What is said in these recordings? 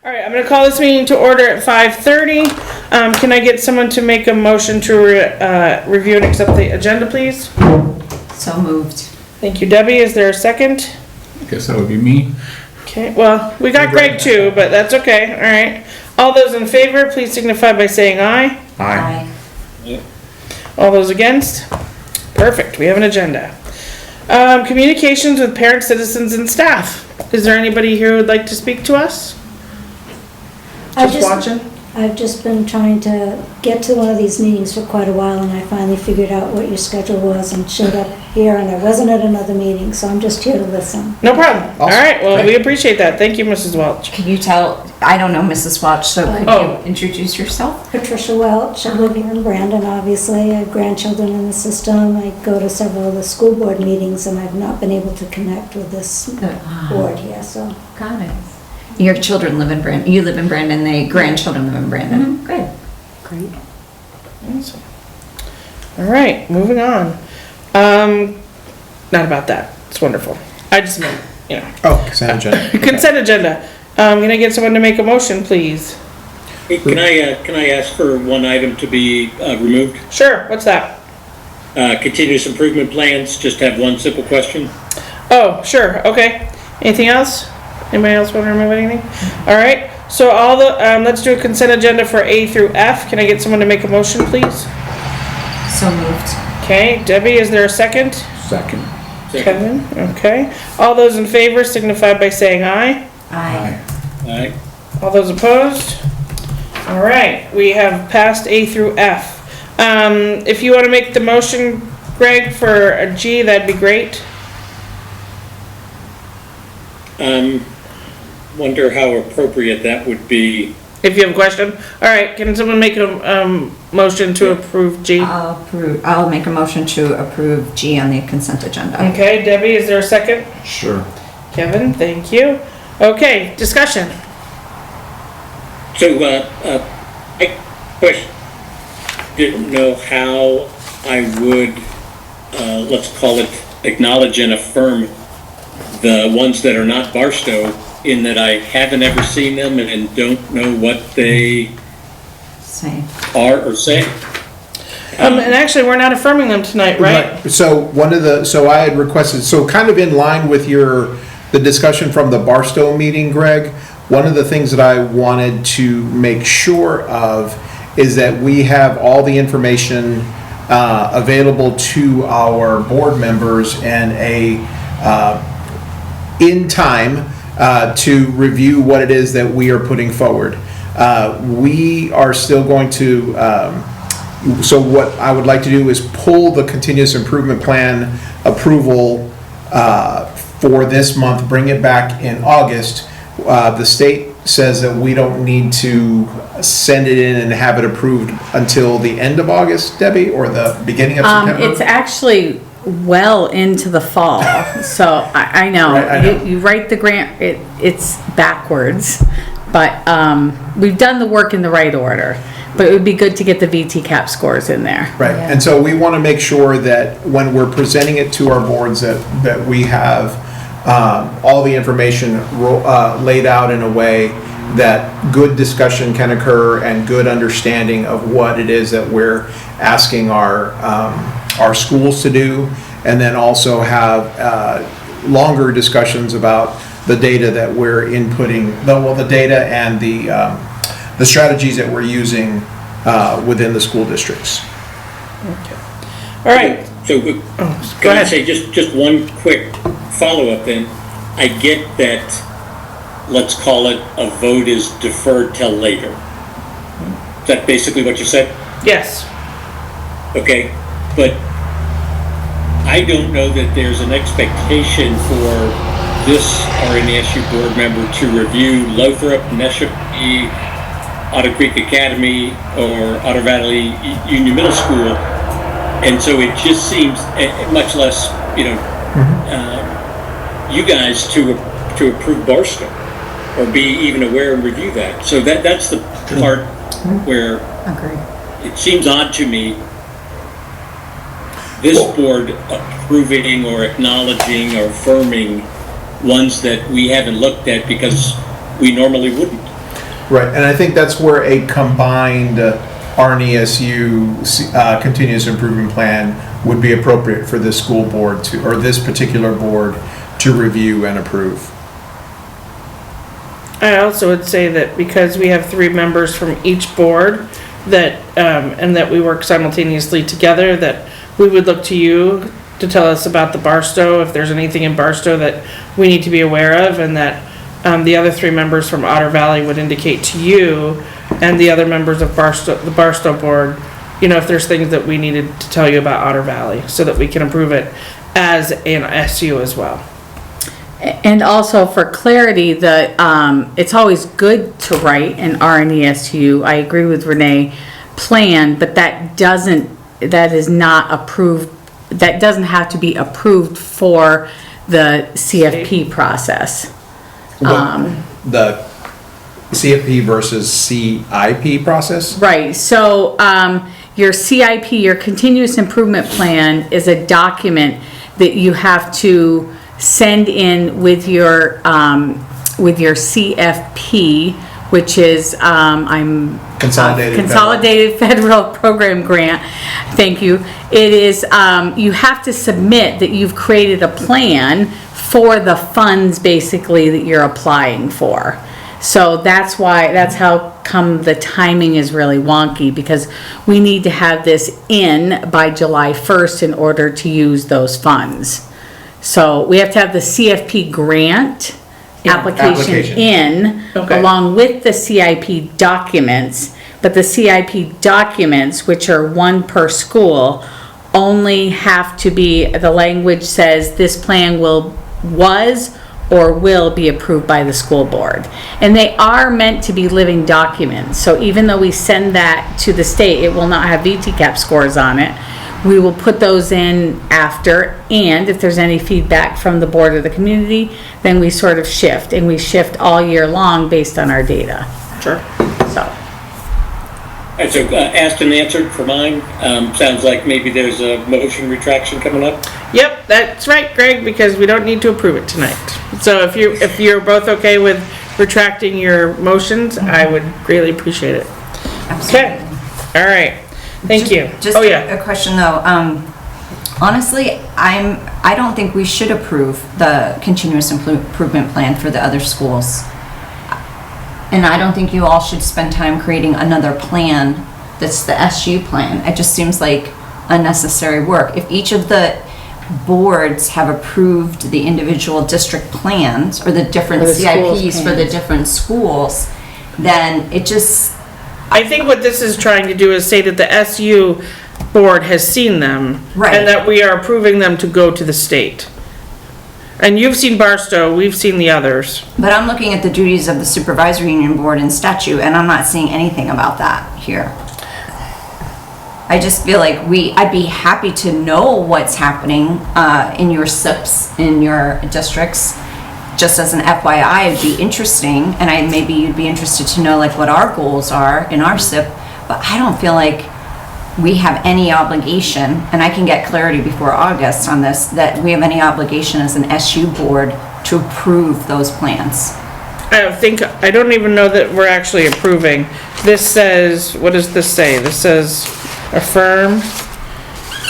All right, I'm going to call this meeting to order at 5:30. Can I get someone to make a motion to review and accept the agenda, please? So moved. Thank you, Debbie. Is there a second? I guess that would be me. Okay, well, we got Greg too, but that's okay. All right. All those in favor, please signify by saying aye. Aye. All those against? Perfect, we have an agenda. Communications with parents, citizens, and staff. Is there anybody here who would like to speak to us? Watching? I've just been trying to get to one of these meetings for quite a while, and I finally figured out what your schedule was and showed up here, and I wasn't at another meeting, so I'm just here to listen. No problem. Awesome. All right, well, Great. we appreciate that. Thank you, Mrs. Welch. Can you tell, I don't know Mrs. Welch, so could Oh. you introduce yourself? Patricia Welch, I live here in Brandon, obviously. I have grandchildren in the system. I go to several of the school board meetings, and I've not been able to connect with this board here, so. Got it. Your children live in Brandon, you live in Brandon, the grandchildren live in Brandon. Good. Great. Awesome. All right, moving on. Not about that. It's wonderful. I just meant, you know. Oh, consent agenda. Consent agenda. Can I get someone to make a motion, please? Hey, can I ask for one item to be removed? Sure, what's that? Continuous improvement plans, just have one simple question. Oh, sure, okay. Anything else? Anybody else want to remove anything? All right, so all the, let's do a consent agenda for A through F. Can I get someone to make a motion, please? So moved. Okay, Debbie, is there a second? Second. Kevin, okay. All those in favor signify by saying aye. Aye. All right. All those opposed? All right, we have passed A through F. If you want to make the motion, Greg, for a G, that'd be great. Wonder how appropriate that would be. If you have a question. All right, can someone make a motion to approve G? I'll make a motion to approve G on the consent agenda. Okay, Debbie, is there a second? Sure. Kevin, thank you. Okay, discussion. So, I didn't know how I would, let's call it, acknowledge and affirm the ones that are not Barstow, in that I haven't ever seen them and don't know what they Same. are or say. And actually, we're not affirming them tonight, right? So I had requested, so kind of in line with the discussion from the Barstow meeting, Greg, one of the things that I wanted to make sure of is that we have all the information available to our board members and in time to review what it is that we are putting forward. We are still going to, so what I would like to do is pull the continuous improvement plan approval for this month, bring it back in August. The state says that we don't need to send it in and have it approved until the end of August, Debbie, or the beginning of September? It's actually well into the fall, so I know. Right, I know. You write the grant, it's backwards, but we've done the work in the right order. But it would be good to get the VT cap scores in there. Right, and so we want to make sure that when we're presenting it to our boards that we have all the information laid out in a way that good discussion can occur and good understanding of what it is that we're asking our schools to do, and then also have longer discussions about the data that we're inputting, the data and the strategies that we're using within the school districts. Okay. All right. So, Go can I ahead. say just one quick follow-up then? I get that, let's call it, a vote is deferred till later. Is that basically what you said? Yes. Okay, but I don't know that there's an expectation for this RNESU board member to review Lothrop, Neshope, Otter Creek Academy, or Otter Valley Union Middle School. And so it just seems, much less, you guys to approve Barstow or be even aware and review that. So that's the part where Agreed. it seems odd to me, this board approving or acknowledging or affirming ones that we haven't looked at because we normally wouldn't. Right, and I think that's where a combined RNESU continuous improvement plan would be appropriate for this school board to, or this particular board to review and approve. I also would say that because we have 3 members from each board, that, and that we work simultaneously together, that we would look to you to tell us about the Barstow, if there's anything in Barstow that we need to be aware of, and that the other 3 members from Otter Valley would indicate to you and the other members of Barstow, the Barstow board, you know, if there's things that we needed to tell you about Otter Valley, so that we can approve it as an SU as well. And also for clarity, it's always good to write an RNESU, I agree with Renee, plan, but that is not approved, that doesn't have to be approved for the CFP process. The CFP versus CIP process? Right, so, your CIP, your continuous improvement plan, is a document that you have to send in with your CFP, which is, Consolidated Federal Program Grant. Thank you. It is, you have to submit that you've created a plan for the funds basically that you're applying for. So that's how come the timing is really wonky, because we need to have this in by July 1st in order to use those funds. So we have to have the CFP grant application in Okay. along with the CIP documents, but the CIP documents, which are 1 per school, only have to be, the language says this plan was or will be approved by the school board. And they are meant to be living documents. So even though we send that to the state, it will not have VTCAP scores on it. We will put those in after, and if there's any feedback from the board or the community, then we sort of shift, and we shift all year long based on our data. Sure. So, And so, asked and answered for mine. Sounds like maybe there's a motion retraction coming up. Yep, that's right, Greg, because we don't need to approve it tonight. So if you're both okay with retracting your motions, I would greatly appreciate it. Okay, all right, thank you. Just Oh, yeah. a question though. Honestly, I don't think we should approve the continuous improvement plan for the other schools. And I don't think you all should spend time creating another plan that's the SU plan. It just seems like unnecessary work. If each of the boards have approved the individual district plans or the different Or the schools' CIPs for the plans. different schools, then it just, I think what this is trying to do is say that the SU board has seen them. Right. And that we are approving them to go to the state. And you've seen Barstow, we've seen the others. but I'm looking at the duties of the supervisory union board in statute and I'm not seeing anything about that here. I just feel like I'd be happy to know what's happening in your SIPs, in your districts. Just as an FYI, it'd be interesting, and maybe you'd be interested to know like what our goals are in our SIP, but I don't feel like we have any obligation, and I can get clarity before August on this, that we have any obligation as an SU board to approve those plans. I don't even know that we're actually approving. This says, what does this say? This says affirm.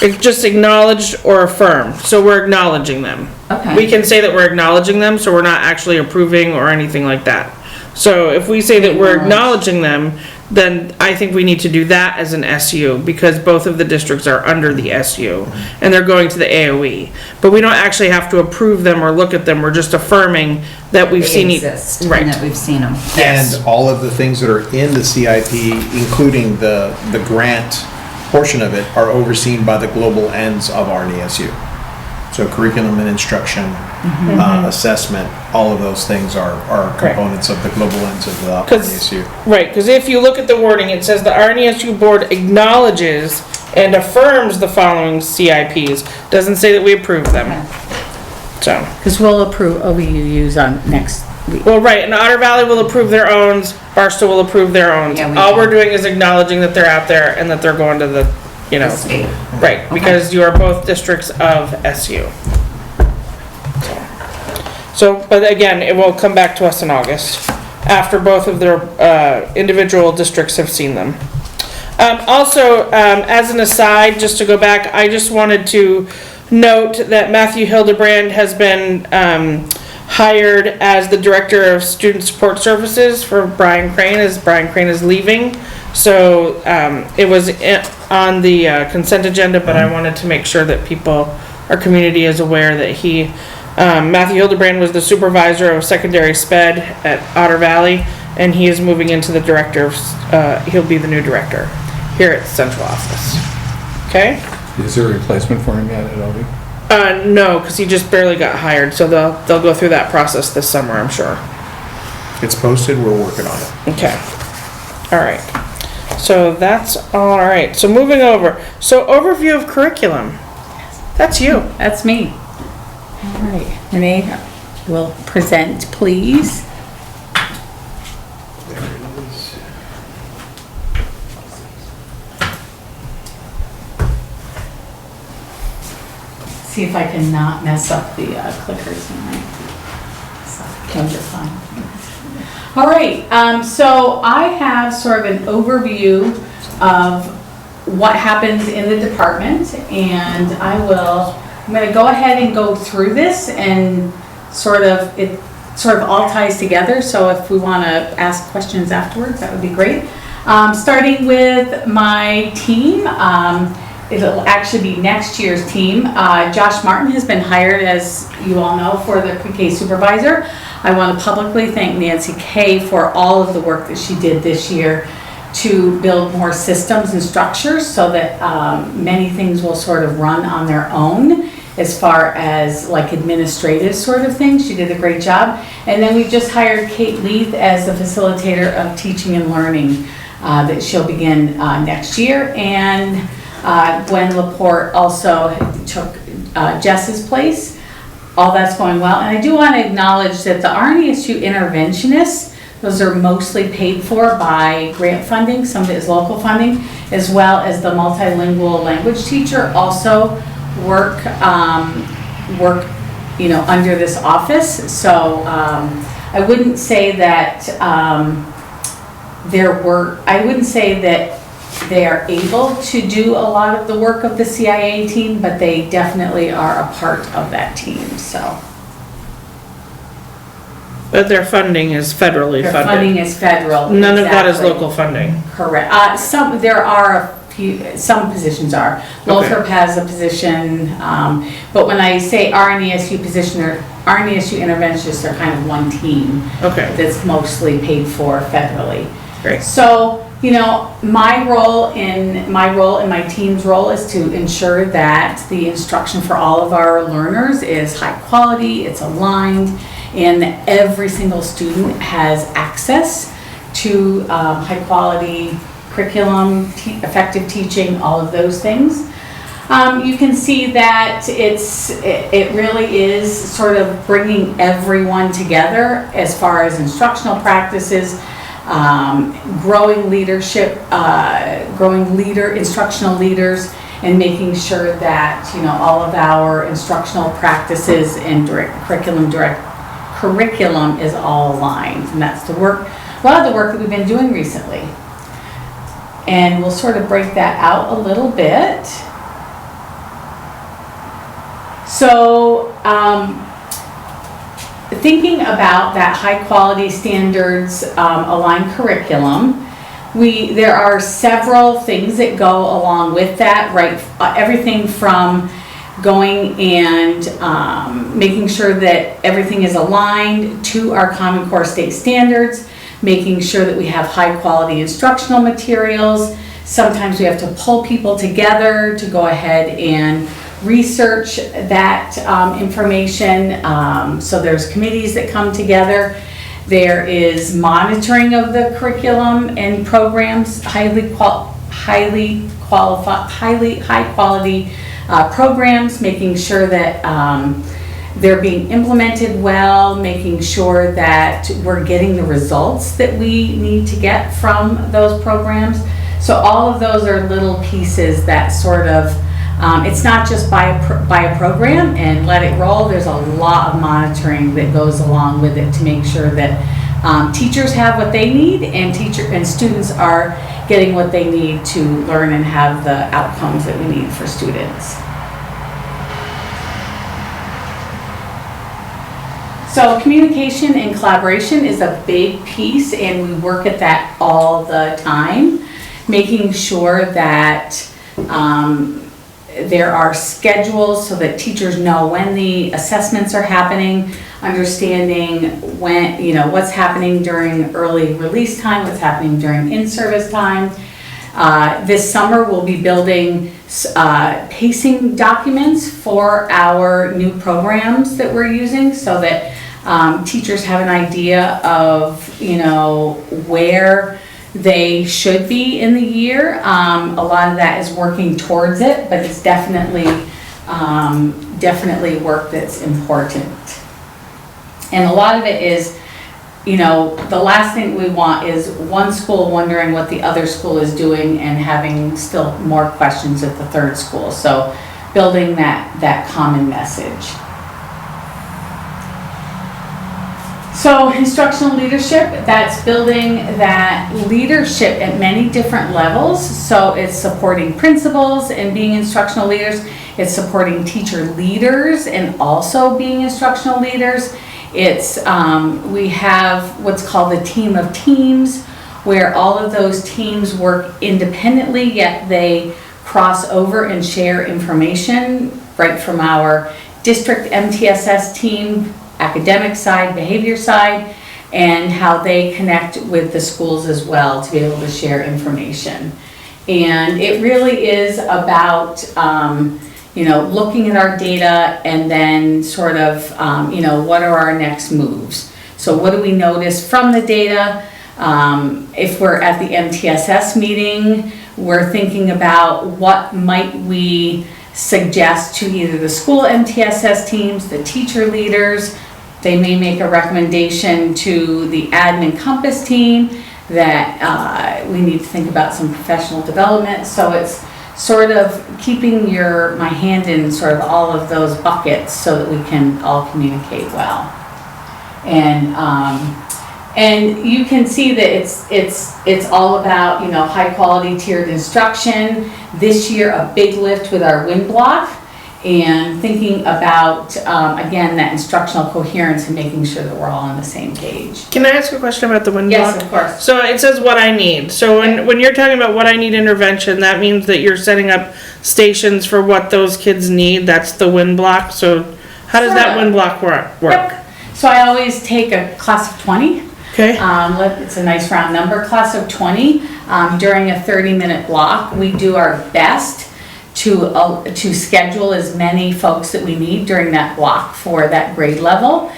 It's just acknowledged or affirm, so we're acknowledging them. Okay. We can say that we're acknowledging them, so we're not actually approving or anything like that. So if we say that we're acknowledging them, then I think we need to do that as an SU, because both of the districts are under the SU, and they're going to the AOE. But we don't actually have to approve them or look at them, we're just affirming that we've seen They it. exist, and Right. that we've seen them. Yes. And all of the things that are in the CIP, including the grant portion of it, are overseen by the global ends of RNESU. So curriculum and instruction, assessment, all of those things are components of the global ends of the RNESU. Right, because if you look at the wording, it says the RNESU board acknowledges and affirms the following CIPs. Doesn't say that we approve them. So, because we'll approve OBUs on next week. well, right, and Otter Valley will approve their own, Barstow will approve their own. Yeah, we All can. we're doing is acknowledging that they're out there and that they're going to the, you know. The state. Right, because you are both districts of SU. So, but again, it will come back to us in August. after both of their individual districts have seen them. Also, as an aside, just to go back, I just wanted to note that Matthew Hildebrand has been hired as the Director of Student Support Services for Brian Crane, as Brian Crane is leaving. So it was on the consent agenda, but I wanted to make sure that our community is aware that Matthew Hildebrand was the supervisor of secondary sped at Otter Valley, and he is moving into the he'll be the new director here at the central office. Okay? Is there a replacement for him yet at OB? No, because he just barely got hired, so they'll go through that process this summer, I'm sure. It's posted, we're working on it. Okay. All right. So that's all right. So moving over. So overview of curriculum. That's you. That's me. All right, Renee will present, please. There it is. See if I can not mess up the clickers tonight. You're fine. All right, so I have sort of an overview of what happens in the department, and I'm going to go ahead and go through this, and it sort of all ties together. So if we want to ask questions afterwards, that would be great. Starting with my team. It'll actually be next year's team. Josh Martin has been hired, as you all know, for the pre-K supervisor. I want to publicly thank Nancy Kay for all of the work that she did this year to build more systems and structures so that many things will sort of run on their own as far as like administrative sort of things. She did a great job. And then we just hired Kate Leith as the facilitator of teaching and learning that she'll begin next year. And Gwen Laporte also took Jess's place. All that's going well. And I do want to acknowledge that the RNESU interventionists, those are mostly paid for by grant funding, some of it is local funding, as well as the multilingual language teacher also work under this office. So I wouldn't say that they are able to do a lot of the work of the CIA team, but they definitely are a part of that team, so. But their funding is federally Their funded. funding is federal. None of that is exactly. local funding. Correct. There are a few, some positions are. Lothrop has a position, but when I say RNESU position, or RNESU interventionists, they're kind of one team. Okay. That's mostly paid for federally. Great. So, my role and my team's role is to ensure that the instruction for all of our learners is high quality, it's aligned, and that every single student has access to high quality curriculum, effective teaching, all of those things. You can see that it really is sort of bringing everyone together as far as instructional practices, growing leadership, instructional leaders, and making sure that all of our instructional practices and curriculum is all aligned. And that's a lot of the work that we've been doing recently. And we'll sort of break that out a little bit. So, thinking about that high quality standards aligned curriculum, there are several things that go along with that, right? Everything from going and making sure that everything is aligned to our Common Core state standards, making sure that we have high quality instructional materials. Sometimes we have to pull people together to go ahead and research that information. So there's committees that come together. There is monitoring of the curriculum and programs, high quality programs, making sure that they're being implemented well, making sure that we're getting the results that we need to get from those programs. So all of those are little pieces that sort of, it's not just buy a program and let it roll. There's a lot of monitoring that goes along with it to make sure that teachers have what they need, and students are getting what they need to learn and have the outcomes that we need for students. So communication and collaboration is a big piece, and we work at that all the time, making sure that there are schedules so that teachers know when the assessments are happening, understanding when, what's happening during early release time, what's happening during in-service time. This summer we'll be building pacing documents for our new programs that we're using, so that teachers have an idea of, where they should be in the year. A lot of that is working towards it, but it's definitely work that's important. And a lot of it is, the last thing we want is one school wondering what the other school is doing and having still more questions at the third school. So building that common message. So instructional leadership, that's building that leadership at many different levels. So it's supporting principals and being instructional leaders. It's supporting teacher leaders and also being instructional leaders. It's, we have what's called the team of teams, where all of those teams work independently, yet they cross over and share information right from our district MTSS team, academic side, behavior side, and how they connect with the schools as well to be able to share information. And it really is about, looking at our data and then sort of, what are our next moves? So what do we notice from the data? If we're at the MTSS meeting, we're thinking about what might we suggest to either the school MTSS teams, the teacher leaders. They may make a recommendation to the admin Compass team that we need to think about some professional development. So it's sort of keeping my hand in sort of all of those buckets so that we can all communicate well. And you can see that it's all about, high quality tiered instruction. This year, a big lift with our WIN block, and thinking about, again, that instructional coherence and making sure that we're all on the same page. Can I ask a question about the wind block? Yes, of course. So it says what I need. So when you're talking about what I need intervention, that means that you're setting up stations for what those kids need. That's the wind block. So how does that wind block work? Yep. So I always take a class of 20. Okay. It's a nice round number, class of 20. During a 30-minute block, we do our best to schedule as many folks that we need during that block for that grade level.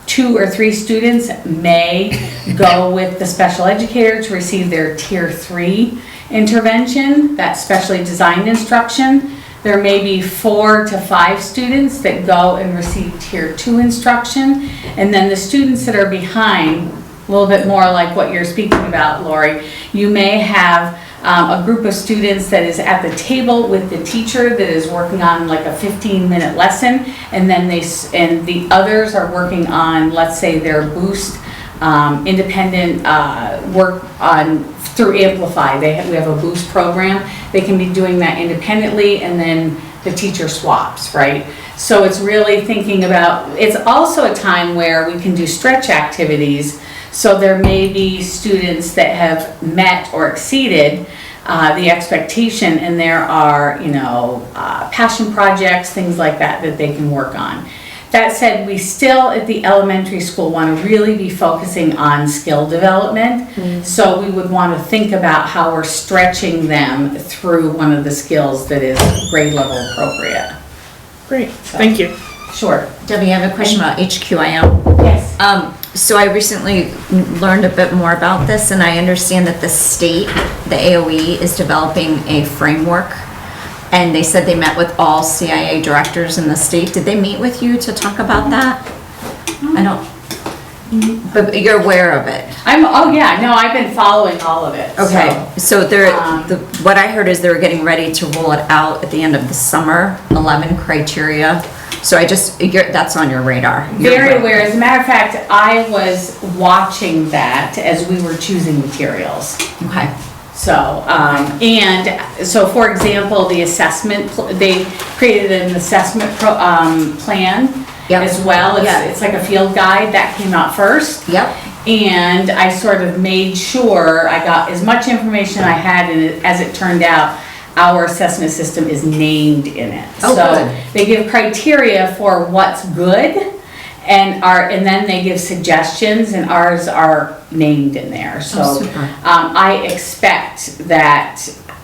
2 or 3 students may go with the special educator to receive their tier 3 intervention, that specially designed instruction. There may be 4 to 5 students that go and receive tier 2 instruction, and then the students that are behind, a little bit more like what you're speaking about, Lori, you may have a group of students that is at the table with the teacher that is working on like a 15-minute lesson, and then the others are working on, let's say, their boost independent work on through Amplify. We have a boost program. They can be doing that independently, and then the teacher swaps, right? So it's really thinking about, it's also a time where we can do stretch activities. So there may be students that have met or exceeded the expectation, and there are, passion projects, things like that they can work on. That said, we still at the elementary school want to really be focusing on skill development. Mm-hmm. So we would want to think about how we're stretching them through one of the skills that is grade level appropriate. Great, thank you. Sure. Debbie, I have a question about HQIM. Yes. So I recently learned a bit more about this, and I understand that the state, the AOE, is developing a framework, and they said they met with all CIA directors in the state. Did they meet with you to talk about that? I don't, but you're aware of it. I've been following all of it. Okay, so what I heard is they were getting ready to roll it out at the end of the summer, 11 criteria So that's on your radar. Very aware. As a matter of fact, I was watching that as we were choosing materials. Okay. So, so for example, the assessment, they created an assessment plan Yep. as well. Yeah. It's like a field guide that came out first. Yep. And I sort of made sure I got as much information I had, and as it turned out, our assessment system is named in it. Oh, So good. they give criteria for what's good, and then they give suggestions, and ours are named in there. So super. I expect that,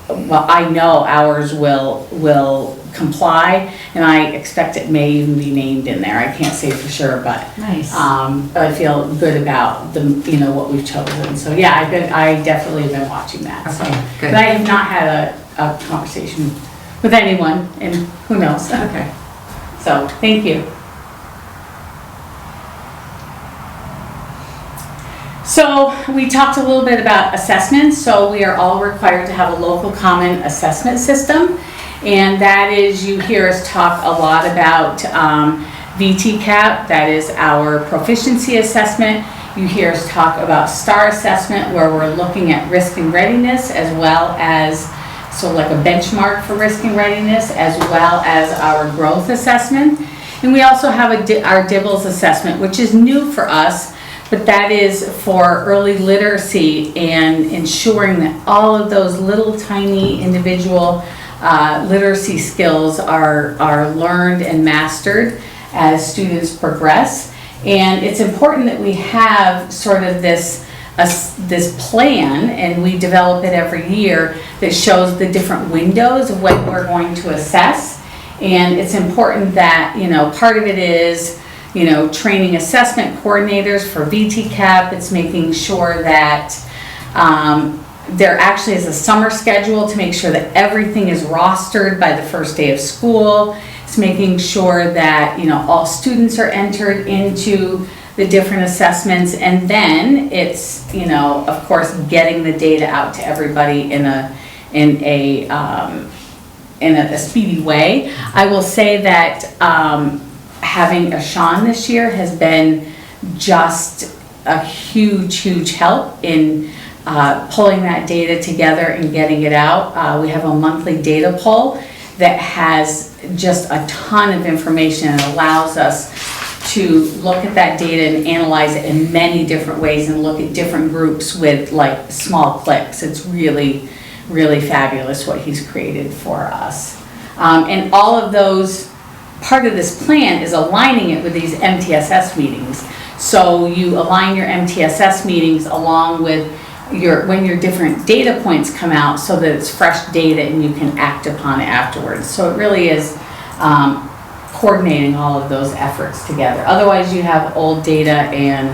well, I know ours will comply, and I expect it may even be named in there. I can't say for sure, but Nice. I feel good about what we've chosen. So yeah, I definitely have been watching that. So, Okay, good. but I have not had a conversation with anyone, and who knows? Okay. So thank you. So we talked a little bit about assessments. So we are all required to have a local common assessment system. And that is, you hear us talk a lot about VTCAP, that is our proficiency assessment. You hear us talk about STAR assessment, where we're looking at risk and readiness, as well as, so like a benchmark for risk and readiness, as well as our growth assessment. And we also have our DIBELS assessment, which is new for us, but that is for early literacy and ensuring that all of those little tiny individual literacy skills are learned and mastered as students progress. And it's important that we have sort of this plan, and we develop it every year, that shows the different windows of when we're going to assess. And it's important that, part of it is, training assessment coordinators for VTCAP. It's making sure that there actually is a summer schedule to make sure that everything is rostered by the first day of school. It's making sure that, all students are entered into the different assessments. And then it's, of course, getting the data out to everybody in a speedy way. I will say that having Ashan this year has been just a huge help in pulling that data together and getting it out. We have a monthly data poll that has just a ton of information and allows us to look at that data and analyze it in many different ways and look at different groups with like small clicks. It's really fabulous what he's created for us. And all of those, part of this plan is aligning it with these MTSS meetings. So you align your MTSS meetings along with when your different data points come out, so that it's fresh data and you can act upon it afterwards. So it really is coordinating all of those efforts together. Otherwise you have old data and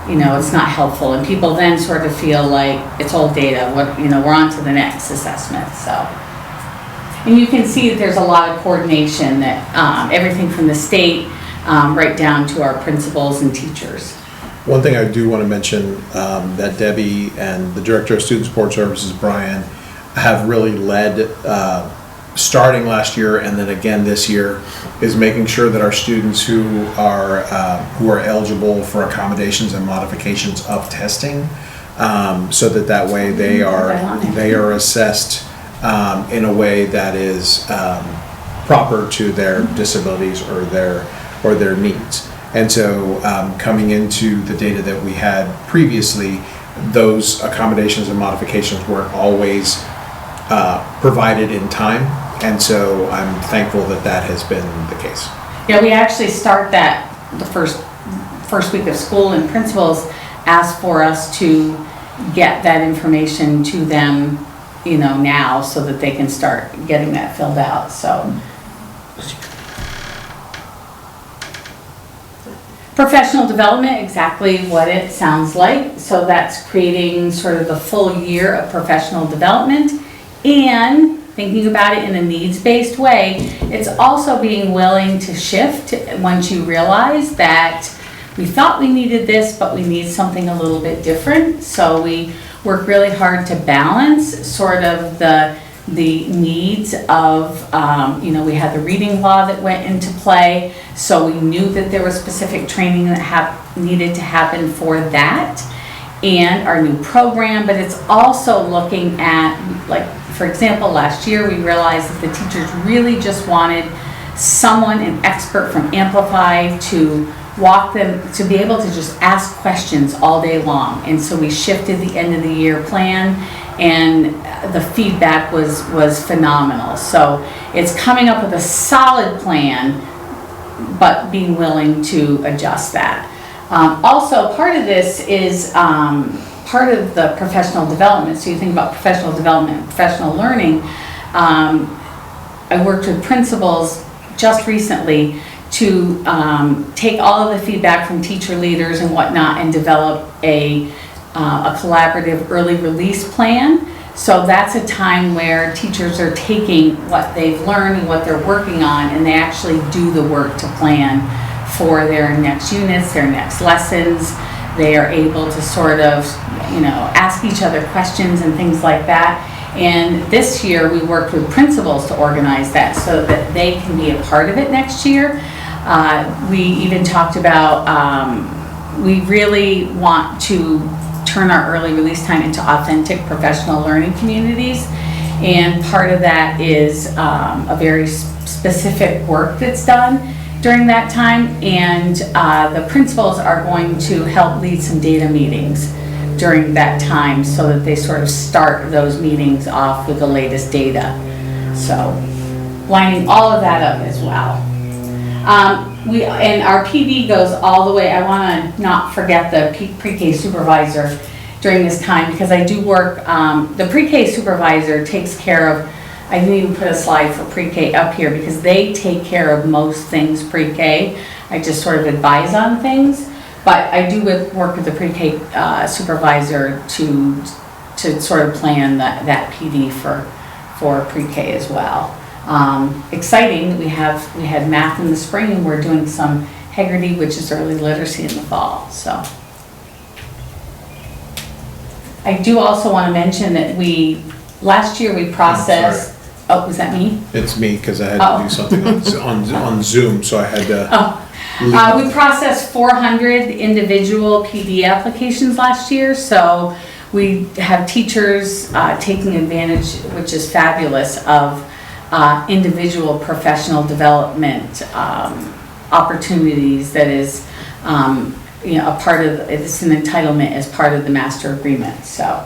it's not helpful, and people then sort of feel like it's old data, we're on to the next assessment. So, and you can see that there's a lot of coordination, that everything from the state right down to our principals and teachers. One thing I do want to mention, that Debbie and the Director of Student Support Services, Brian, have really led, starting last year and then again this year, is making sure that our students who are eligible for accommodations and modifications of testing, so that way they are assessed in a way that is proper to their disabilities or their needs. And so coming into the data that we had previously, those accommodations and modifications weren't always provided in time. And so I'm thankful that has been the case. Yeah, we actually start that the first week of school, and principals ask for us to get that information to them, now, so that they can start getting that filled out. So. Professional development, exactly what it sounds like. So that's creating sort of the full year of professional development and thinking about it in a needs-based way. It's also being willing to shift once you realize that we thought we needed this, but we need something a little bit different. So we work really hard to balance sort of the the needs of, we had the reading law that went into play, so we knew that there was specific training that needed to happen for that, and our new program, but it's also looking at, like, for example, last year we realized that the teachers really just wanted someone, an expert from Amplify, to walk them, to be able to just ask questions all day long. And so we shifted the end of the year plan, and the feedback was phenomenal. So it's coming up with a solid plan, but being willing to adjust that. Also, part of this is part of the professional development. So you think about professional development and professional learning. I worked with principals just recently to take all of the feedback from teacher leaders and whatnot and develop a collaborative early release plan. So that's a time where teachers are taking what they've learned and what they're working on, and they actually do the work to plan for their next units, their next lessons. They are able to sort of, ask each other questions and things like that. And this year we worked with principals to organize that so that they can be a part of it next year. We even talked about, we really want to turn our early release time into authentic professional learning communities. And part of that is a very specific work that's done during that time. And the principals are going to help lead some data meetings during that time so that they sort of start those meetings off with the latest data. So lining all of that up as well. And our PD goes all the way. I want to not forget the pre-K supervisor during this time, because I do work, the pre-K supervisor takes care of, I didn't even put a slide for pre-K up here because they take care of most things pre-K. I just sort of advise on things, but I do work with the pre-K supervisor to sort of plan that PD for pre-K as well. Exciting, we had math in the spring, and we're doing some Haggerty, which is early literacy, in the fall. So I do also want to mention that last year we processed. Oh, was that me? It's me, because I had to do something on Zoom, so I had to. We processed 400 individual PD applications last year, so we have teachers taking advantage, which is fabulous, of individual professional development opportunities that is a part of, it's an entitlement as part of the master agreement. So,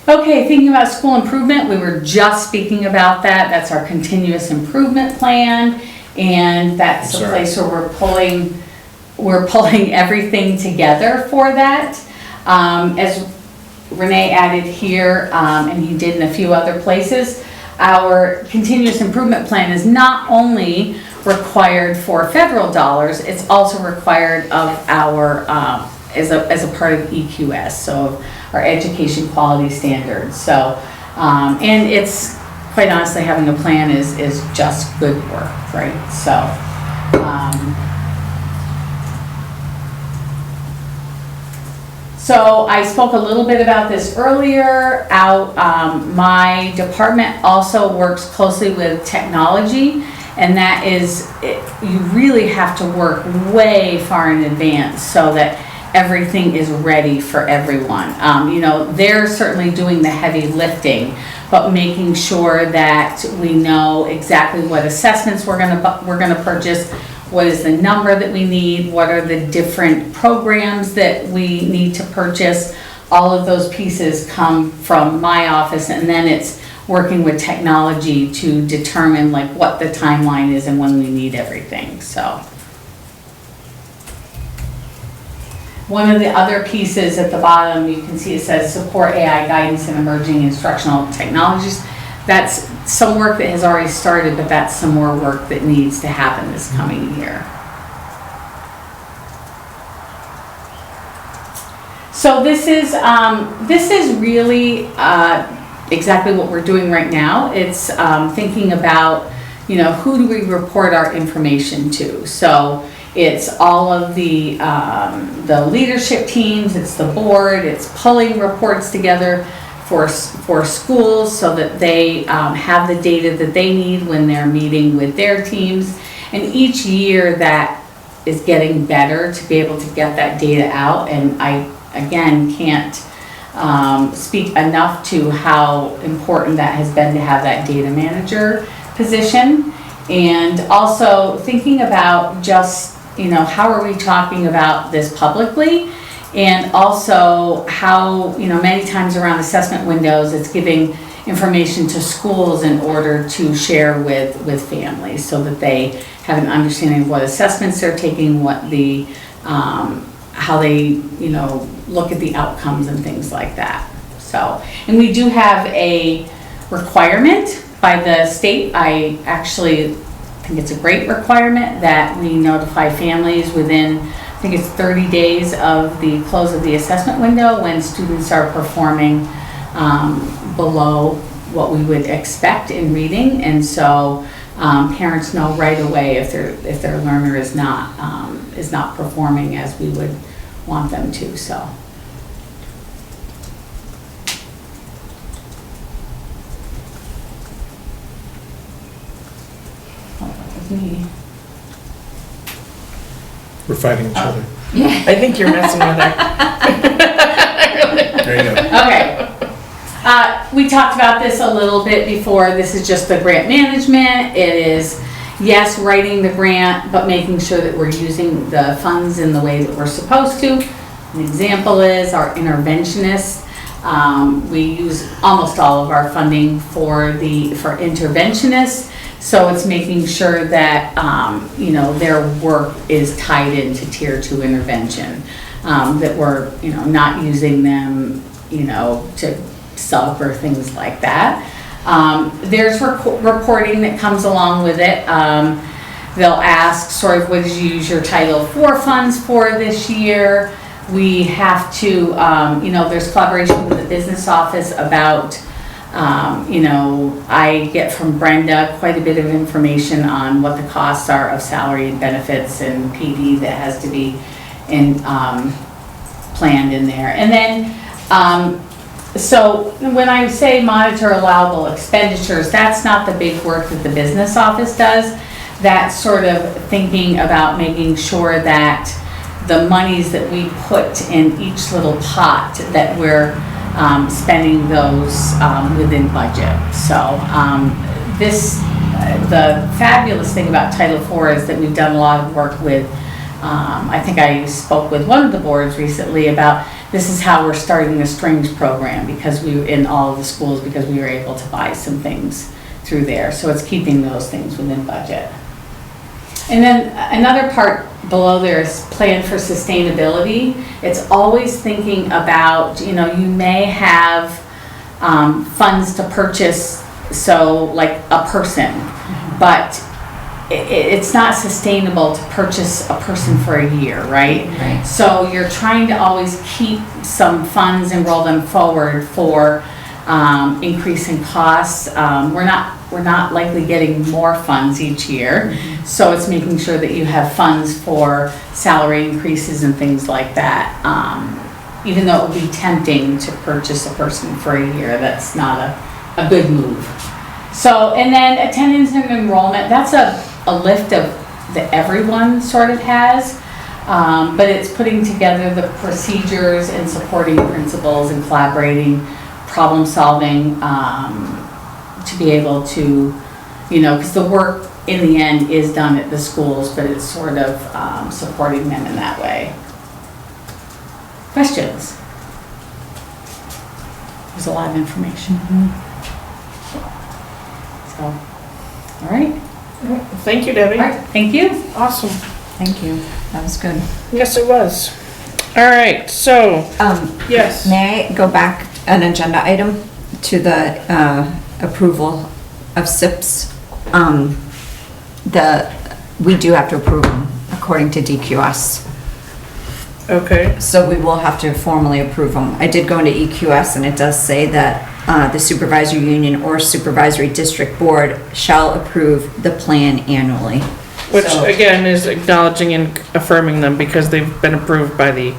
okay, thinking about school improvement, we were just speaking about that. That's our continuous improvement plan, and that's a place where we're pulling everything together for that. As Renee added here, and he did in a few other places, our continuous improvement plan is not only required for federal dollars, it's also required of our, as a part of EQS, so our education quality standards. So, and it's, quite honestly, having a plan is just good work, right? So, so I spoke a little bit about this earlier. My department also works closely with technology, and that is, you really have to work way far in advance so that everything is ready for everyone. They're certainly doing the heavy lifting, but making sure that we know exactly what assessments we're gonna purchase, what is the number that we need, what are the different programs that we need to purchase. All of those pieces come from my office, and then it's working with technology to determine like what the timeline is and when we need everything. So one of the other pieces at the bottom, you can see it says support AI guidance and emerging instructional technologies. That's some work that has already started, but that's some more work that needs to happen this coming year. So this is really exactly what we're doing right now. It's thinking about, who do we report our information to? So it's all of the leadership teams, it's the board, it's pulling reports together for schools so that they have the data that they need when they're meeting with their teams. And each year that is getting better to be able to get that data out. And I, again, can't speak enough to how important that has been to have that data manager position. And also thinking about just, how are we talking about this publicly? And also how, many times around assessment windows, it's giving information to schools in order to share with families so that they have an understanding of what assessments they're taking, what the, how they, look at the outcomes and things like that. So, and we do have a requirement by the state. I actually think it's a great requirement that we notify families within, I think it's 30 days of the close of the assessment window when students are performing below what we would expect in reading. And so parents know right away if their learner is not performing as we would want them to. So. Me. We're fighting each other. I think you're messing with her. There you go. Okay. We talked about this a little bit before. This is just the grant management. It is, yes, writing the grant, but making sure that we're using the funds in the way that we're supposed to. An example is our interventionists. We use almost all of our funding for interventionists. So it's making sure that, their work is tied into Tier 2 intervention, that we're, not using them, to sub or things like that. There's reporting that comes along with it. They'll ask sort of what did you use your Title IV funds for this year. We have to, there's collaboration with the business office about I get from Brenda quite a bit of information on what the costs are of salary and benefits and PD that has to be planned in there. And then, so when I say monitor allowable expenditures, that's not the big work that the business office does. That's sort of thinking about making sure that the monies that we put in each little pot, that we're spending those within budget. So the fabulous thing about Title IV is that we've done a lot of work with, I think I spoke with one of the boards recently about this is how we're starting the strings program because we were in all of the schools because we were able to buy some things through there. So it's keeping those things within budget. And then another part below there is plan for sustainability. It's always thinking about, you may have funds to purchase, so like a person, but it's not sustainable to purchase a person for a year, right? Right. So you're trying to always keep some funds and roll them forward for increase in costs. We're not likely getting more funds each year. Mm-hmm. So it's making sure that you have funds for salary increases and things like that. Even though it would be tempting to purchase a person for a year, that's not a good move. So, and then attendance and enrollment, that's a lift of that everyone sort of has. But it's putting together the procedures and supporting principals and collaborating, problem solving, to be able to, because the work in the end is done at the schools, but it's sort of supporting them in that way. Questions? There's a lot of information. So, all right. Thank you, Debbie. All right, thank you. Awesome. Thank you. That was good. Yes, it was. All right, so, yes. May I go back an agenda item to the approval of SIPs? We do have to approve them according to DQS. Okay. So we will have to formally approve them. I did go into EQS and it does say that the supervisory union or supervisory district board shall approve the plan annually. Which So- again is acknowledging and affirming them because they've been approved by the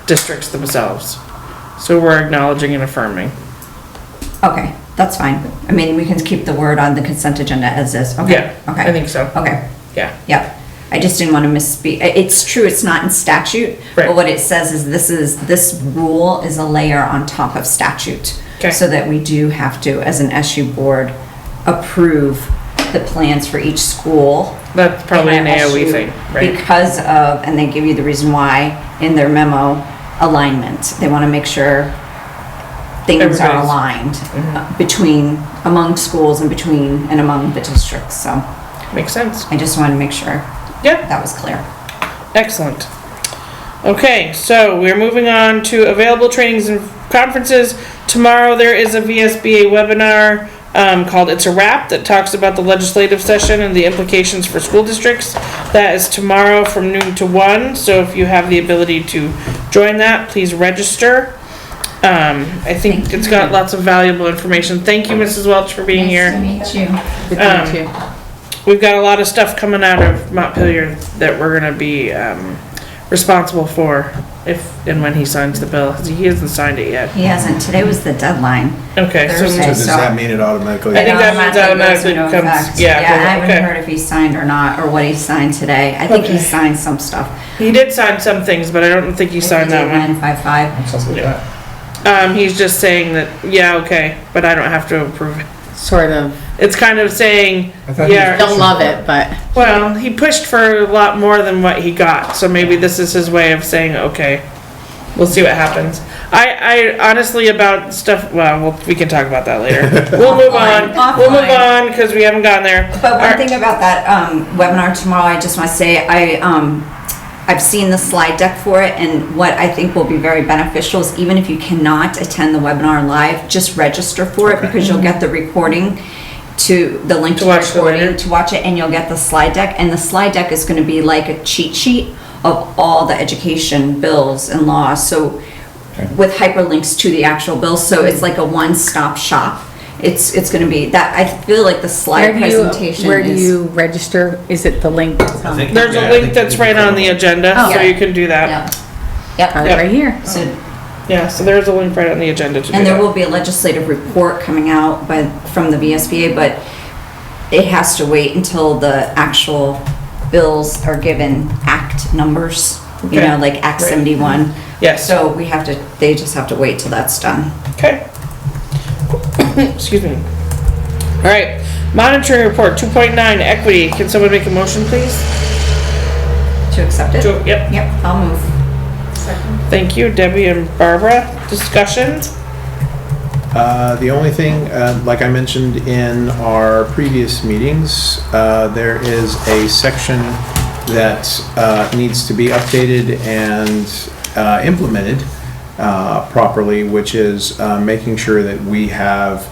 districts themselves. So we're acknowledging and affirming. Okay, that's fine. I mean, we can keep the word on the consent agenda as is. Okay. Yeah, Okay. I think so. Okay. Yeah. Yep. I just didn't want to misspeak. It's true, it's not in statute, Right. but what it says is this rule is a layer on top of statute. Okay. So that we do have to, as an SU board, approve the plans for each school. That's probably an in our AOE SU thing, right? Because of, and they give you the reason why in their memo, alignment. They want to make sure things are Everybody's- aligned between, among schools and between and among the districts. So Makes sense. I just wanted to make sure Yep. that was clear. Excellent. Okay, so we're moving on to available trainings and conferences. Tomorrow there is a VSBA webinar called It's a Wrap that talks about the legislative session and the implications for school districts. That is tomorrow from noon to 1. So if you have the ability to join that, please register. I think it's got lots of valuable information. Thank you, Mrs. Welch, for being here. Nice to meet you. Good to meet you. We've got a lot of stuff coming out of Montpelier that we're gonna be responsible for if and when he signs the bill. He hasn't signed it yet. He hasn't. Today was the deadline. Okay, so Thursday. So does that mean it automatically? I think that means Automatically goes automatically into comes- effect. yeah, Yeah, I haven't okay. heard if he signed or not, or what he signed today. I think he Okay. signed some stuff. he did sign some things, but I don't think he signed that one. 955. Something like that. He's just saying that, yeah, okay, but I don't have to approve it. Sort of. It's kind of saying, I thought he yeah, Don't love it, but well, he pushed for a lot more than what he got, so maybe this is his way of saying, okay, we'll see what happens. I honestly about stuff, well, we can talk about that later. We'll move on. Offline. We'll move on, because we haven't gotten there. But one Our- thing about that webinar tomorrow, I just want to say, I've seen the slide deck for it, and what I think will be very beneficial is even if you cannot attend the webinar live, just register for it, because you'll get the recording to the link to the watch the recording later. to watch it, and you'll get the slide deck, and the slide deck is going to be like a cheat sheet of all the education bills and laws, so with hyperlinks to the actual bills, so it's like a one-stop shop. It's going to be that. I feel like the slide presentation where do is. you register? Is it the link? that's on- There's a link that's right on the agenda, Oh. so you can do that. Yep. Got Yep. it right here. So, Yeah, so there's a link right on the agenda to do and there that. will be a legislative report coming out from the VSBA, but it has to wait until the actual bills are given act numbers, you Okay. know, like Act Right. 71. Yes. So they just have to wait till that's done. Okay. Excuse me. All right, monitoring report 2.9, equity. Can someone make a motion, please? To accept it? Yep. Yep, I'll move. Thank you, Debbie and Barbara. Discussion? The only thing, like I mentioned in our previous meetings, there is a section that needs to be updated and implemented properly, which is making sure that we have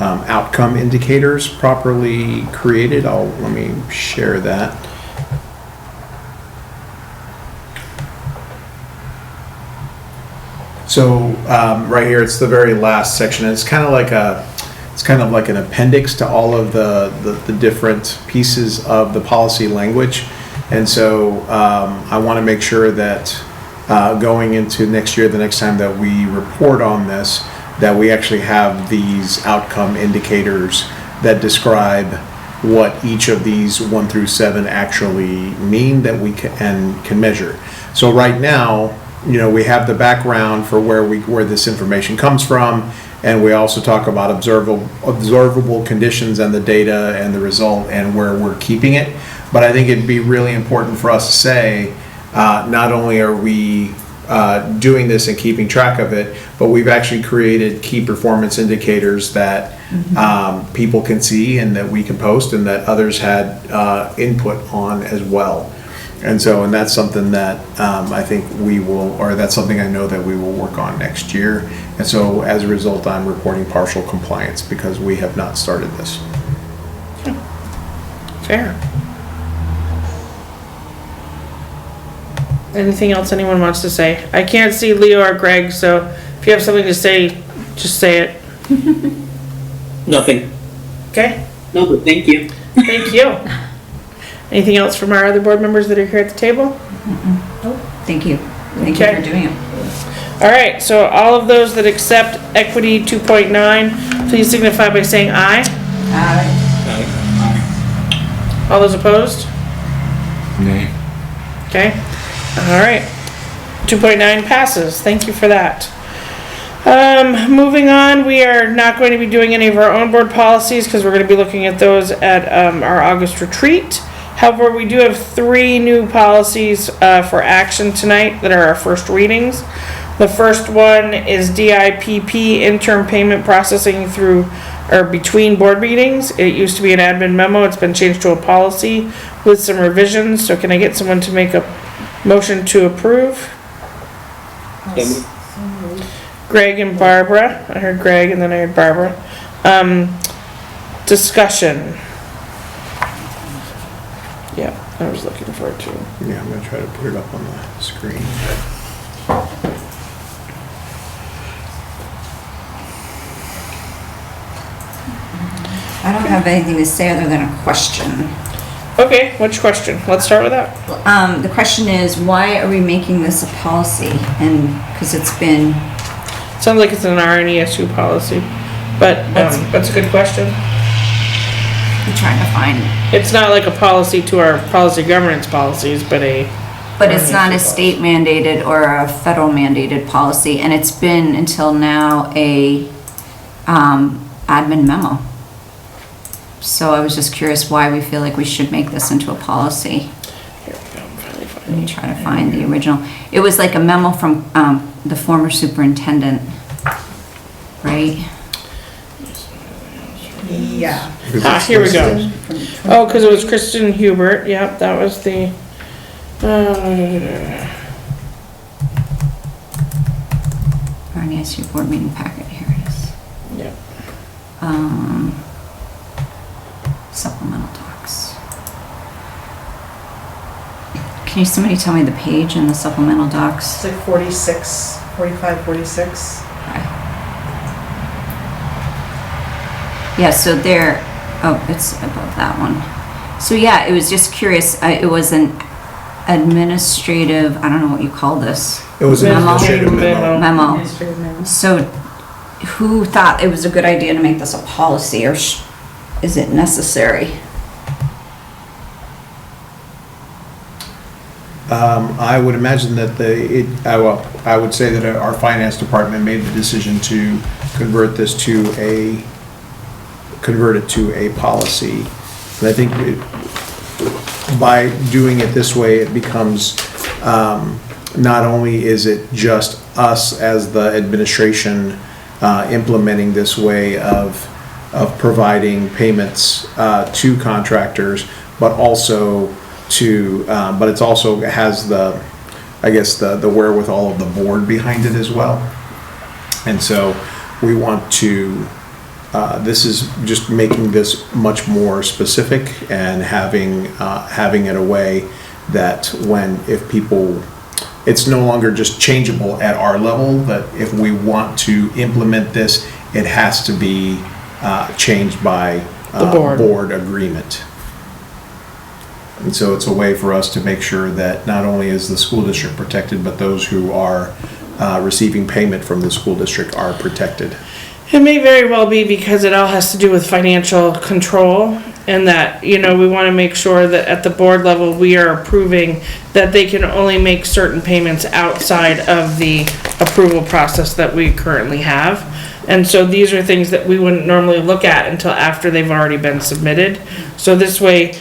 outcome indicators properly created. Let me share that. So right here, it's the very last section. It's kind of like an appendix to all of the different pieces of the policy language. And so I want to make sure that going into next year, the next time that we report on this, that we actually have these outcome indicators that describe what each of these 1 through 7 actually mean that we can measure. So right now, you know, we have the background for where this information comes from, and we also talk about observable conditions and the data and the result and where we're keeping it. But I think it'd be really important for us to say, not only are we doing this and keeping track of it, but we've actually created key performance indicators that people can see and that we can post and that others had input on as well. And that's something that I think we will, or that's something I know that we will work on next year. And so as a result, I'm reporting partial compliance because we have not started this. Fair. Anything else anyone wants to say? I can't see Leo or Greg, so if you have something to say, just say it. Nothing. Okay? No, but thank you. Thank you. Anything else from our other board members that are here at the table? Thank you. Thank you Okay. for doing it. All right, so all of those that accept equity 2.9 please signify by saying aye. All those opposed? Nay. Okay, all right. 2.9 passes, thank you for that. Moving on, we are not going to be doing any of our own board policies because we're going to be looking at those at our August retreat. However, we do have 3 new policies for action tonight that are our first readings. The first one is DIPP, interim payment processing through or between board meetings. It used to be an admin memo, it's been changed to a policy with some revisions. So can I get someone to make a motion to approve? Greg and Barbara. I heard Greg and then I heard Barbara. Discussion. Yeah, I was looking for it too. Yeah, I'm gonna try to put it up on the screen. I don't have anything to say other than a question. Okay, which question? Let's start with that. The question is, why are we making this a policy? And, because it's been, Sounds like it's an RNESU policy, but that's a good question. I'm trying to find, It's not like a policy to our policy governance policies, but it's not a state mandated or a federal mandated policy, and it's been until now a, admin memo. So I was just curious why we feel like we should make this into a policy. Let me try to find the original. It was like a memo from, the former superintendent, right? Yeah. here we go. Oh, because it was Kristen Hubert. Yep, that was the. RNESU board meeting packet, here it is. Yep. Supplemental docs. Can somebody tell me the page in the supplemental docs? It's like 46, 45, 46. Yeah, so there, oh, it's above that one. So yeah, it was just curious, it was an administrative, I don't know what you call this. It was an Memo. administrative memo. Memo. Administrative memo. So who thought it was a good idea to make this a policy, or is it necessary? I would imagine that I would say that our finance department made the decision to convert it to a policy. And I think by doing it this way, it becomes, not only is it just us as the administration implementing this way of providing payments to contractors, but also but it's also has the wherewithal of the board behind it as well. And so we want to, this is just making this much more specific and having it a way that it's no longer just changeable at our level, that if we want to implement this, it has to be changed by The board. board agreement. And so it's a way for us to make sure that not only is the school district protected, but those who are receiving payment from the school district are protected. It may very well be because it all has to do with financial control, and that, we want to make sure that at the board level, we are approving that they can only make certain payments outside of the approval process that we currently have. And so these are things that we wouldn't normally look at until after they've already been submitted. So this way,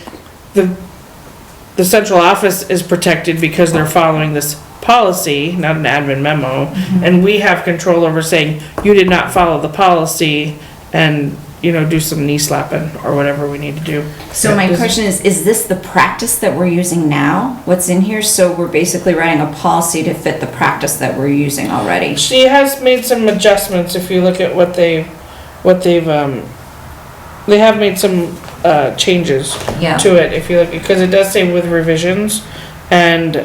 the central office is protected because they're following this policy, not an admin memo, and we have control over saying, you did not follow the policy, and, do some knee slapping or whatever we need to do. So my question is this the practice that we're using now? What's in here? So we're basically writing a policy to fit the practice that we're using already? She has made some adjustments, if you look at what they've they have made some changes Yeah. to it, if you look, because it does say with revisions, and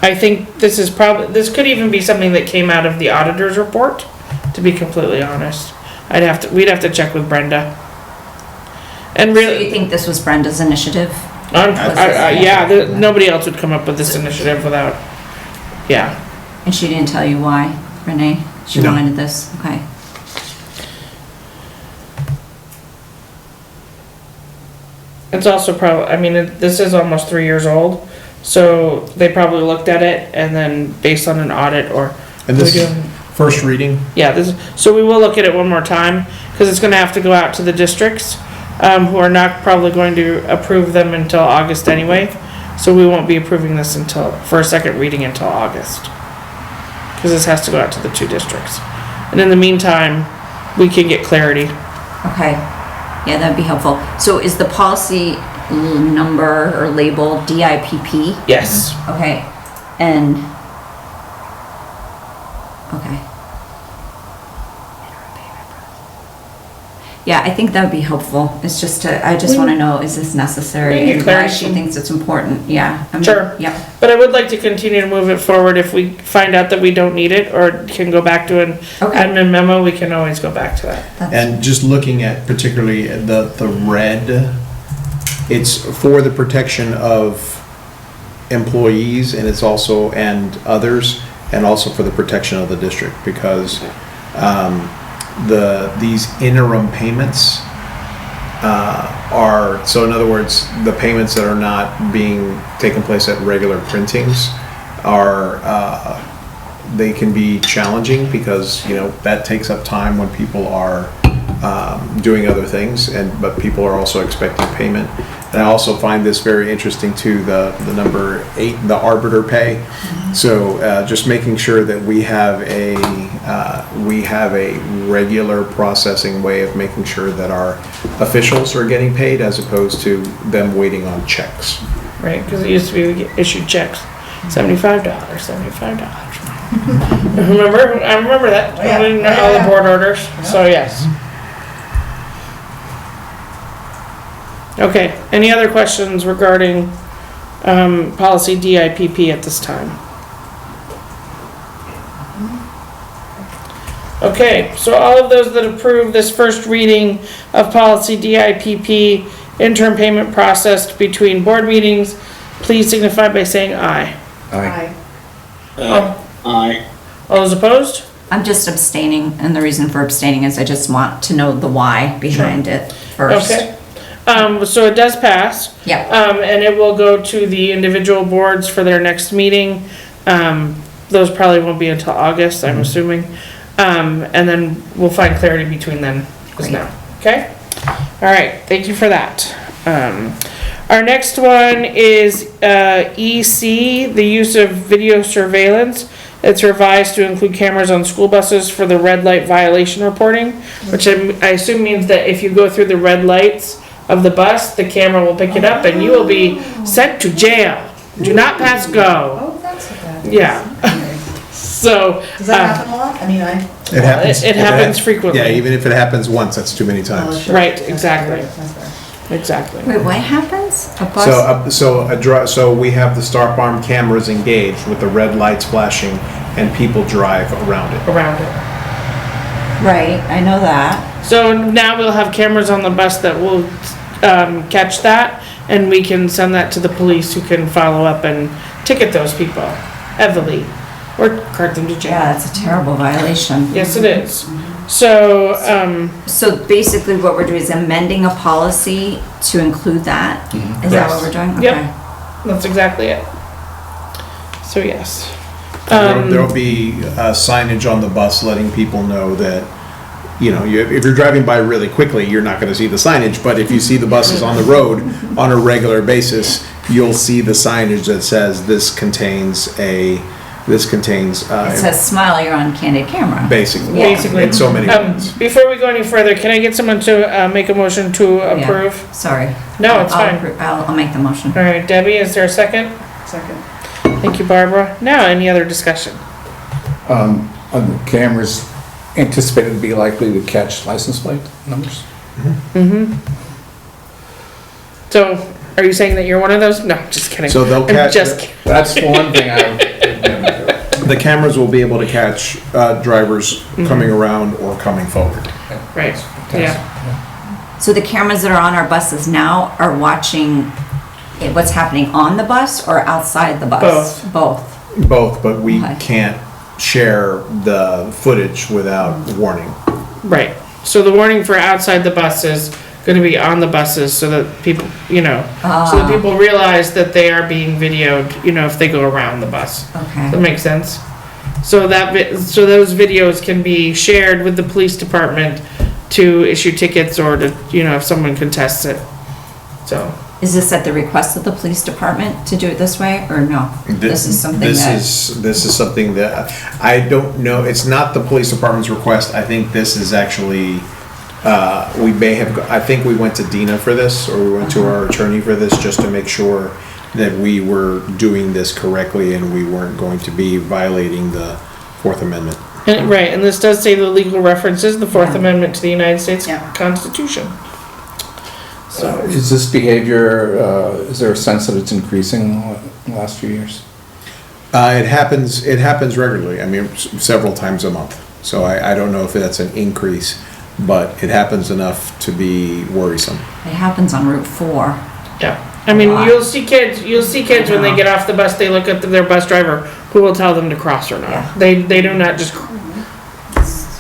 I think this could even be something that came out of the auditor's report, to be completely honest. We'd have to check with Brenda. And So really, you think this was Brenda's initiative? nobody else would come up with this initiative without, And she didn't tell you why, Renee? She No. wanted this? Okay. It's also probably, I mean, this is almost 3 years old, so they probably looked at it and then based on an audit or. And this we is do- first reading? Yeah, so we will look at it one more time, because it's gonna have to go out to the districts, who are not probably going to approve them until August anyway. So we won't be approving this for a second reading until August. Because this has to go out to the 2 districts. And in the meantime, we can get clarity. Okay, yeah, that'd be helpful. So is the policy number or label DIPP? Yes. Okay, and, okay. Yeah, I think that would be helpful. It's just I just want to know, is this necessary? We can And why clarify she some- thinks it's important, yeah. I mean, Sure. Yep, But I would like to continue to move it forward. If we find out that we don't need it or can go back to an Okay. admin memo, we can always go back to that. And just looking at particularly the red, it's for the protection of employees and it's also, and others, and also for the protection of the district because these interim payments so in other words, the payments that are not being taken place at regular printings they can be challenging because, that takes up time when people are doing other things but people are also expecting payment. And I also find this very interesting too, the number 8, the arbiter pay. So just making sure that we have a regular processing way of making sure that our officials are getting paid as opposed to them waiting on checks. Right, because it used to be we get issued checks, $75. I remember that, Oh, yeah. all the Yeah. board orders, so yes. Okay, any other questions regarding, policy DIPP at this time? Okay, so all of those that approve this first reading of policy DIPP, interim payment processed between board meetings, please signify by saying aye. Aye. Aye. All those opposed? I'm just abstaining, and the reason for abstaining is I just want to know the why behind it first. Okay. So it does pass. Yeah. And it will go to the individual boards for their next meeting. Those probably won't be until August, I'm assuming. And then we'll find clarity between then as Great. now, okay? All right, thank you for that. Our next one is, EC, the use of video surveillance. It's revised to include cameras on school buses for the red light violation reporting, which I assume means that if you go through the red lights of the bus, the camera will pick it up and you will be sent to jail. Do not pass go. Oh, that's what that is. Yeah. Okay. So. Does that happen a lot? I mean, It happens. It happens frequently. Yeah, even if it happens once, that's too many times. sure. Right, That's exactly. fair, that's fair. Exactly. Wait, what happens? A bus? So we have the stop arm cameras engaged with the red lights flashing and people drive around it. Around it. Right, I know that. So now we'll have cameras on the bus that will catch that, and we can send that to the police who can follow up and ticket those people heavily, or cart them to jail. Yeah, it's a terrible violation. Yes, it is. So, So basically what we're doing is amending a policy to include that? Is that what we're doing? Yep. Okay. that's exactly it. So, yes. There'll be signage on the bus letting people know that, if you're driving by really quickly, you're not gonna see the signage, but if you see the buses on the road on a regular basis, you'll see the signage that says this contains It says smile, you're on candid camera. basically. Yeah. Basically. In so many words. Before we go any further, can I get someone to make a motion to Yeah. approve? Sorry. No, it's I'll fine. I'll make the motion. All right, Debbie, is there a second? Second. Thank you, Barbara. Now, any other discussion? Are the cameras anticipated to be likely to catch license plate numbers? So, are you saying that you're one of those? No, just kidding. So they'll I'm catch- just kidding. That's the one thing I. The cameras will be able to catch drivers coming around or coming forward. Right, yeah. So the cameras that are on our buses now are watching what's happening on the bus or outside the bus? Both. Both, but we Okay. can't share the footage without warning. Right. So the warning for outside the bus is gonna be on the buses so that people, so that people realize that they are being videoed, if they go around the bus. Okay. Does that make sense? So so those videos can be shared with the police department to issue tickets or to, if someone contests it. So. Is this at the request of the police department to do it this way, or no? This is something This that, is something that, I don't know, it's not the police department's request. I think this is actually, we may have, I think we went to Dina for this, or we went to our attorney for this, just to make sure that we were doing this correctly and we weren't going to be violating the Fourth Amendment. Right, and this does say the legal references, the Fourth Yeah. Amendment to the United States Yeah. Constitution. So, Is this behavior, is there a sense that it's increasing in the last few years? It happens regularly, I mean, several times a month. So I don't know if that's an increase, but it happens enough to be worrisome. it happens on Route 4. yeah. I mean, Wow. you'll see kids when they get off the bus, they look at their bus driver who will tell them to cross or not. Yeah. They do not just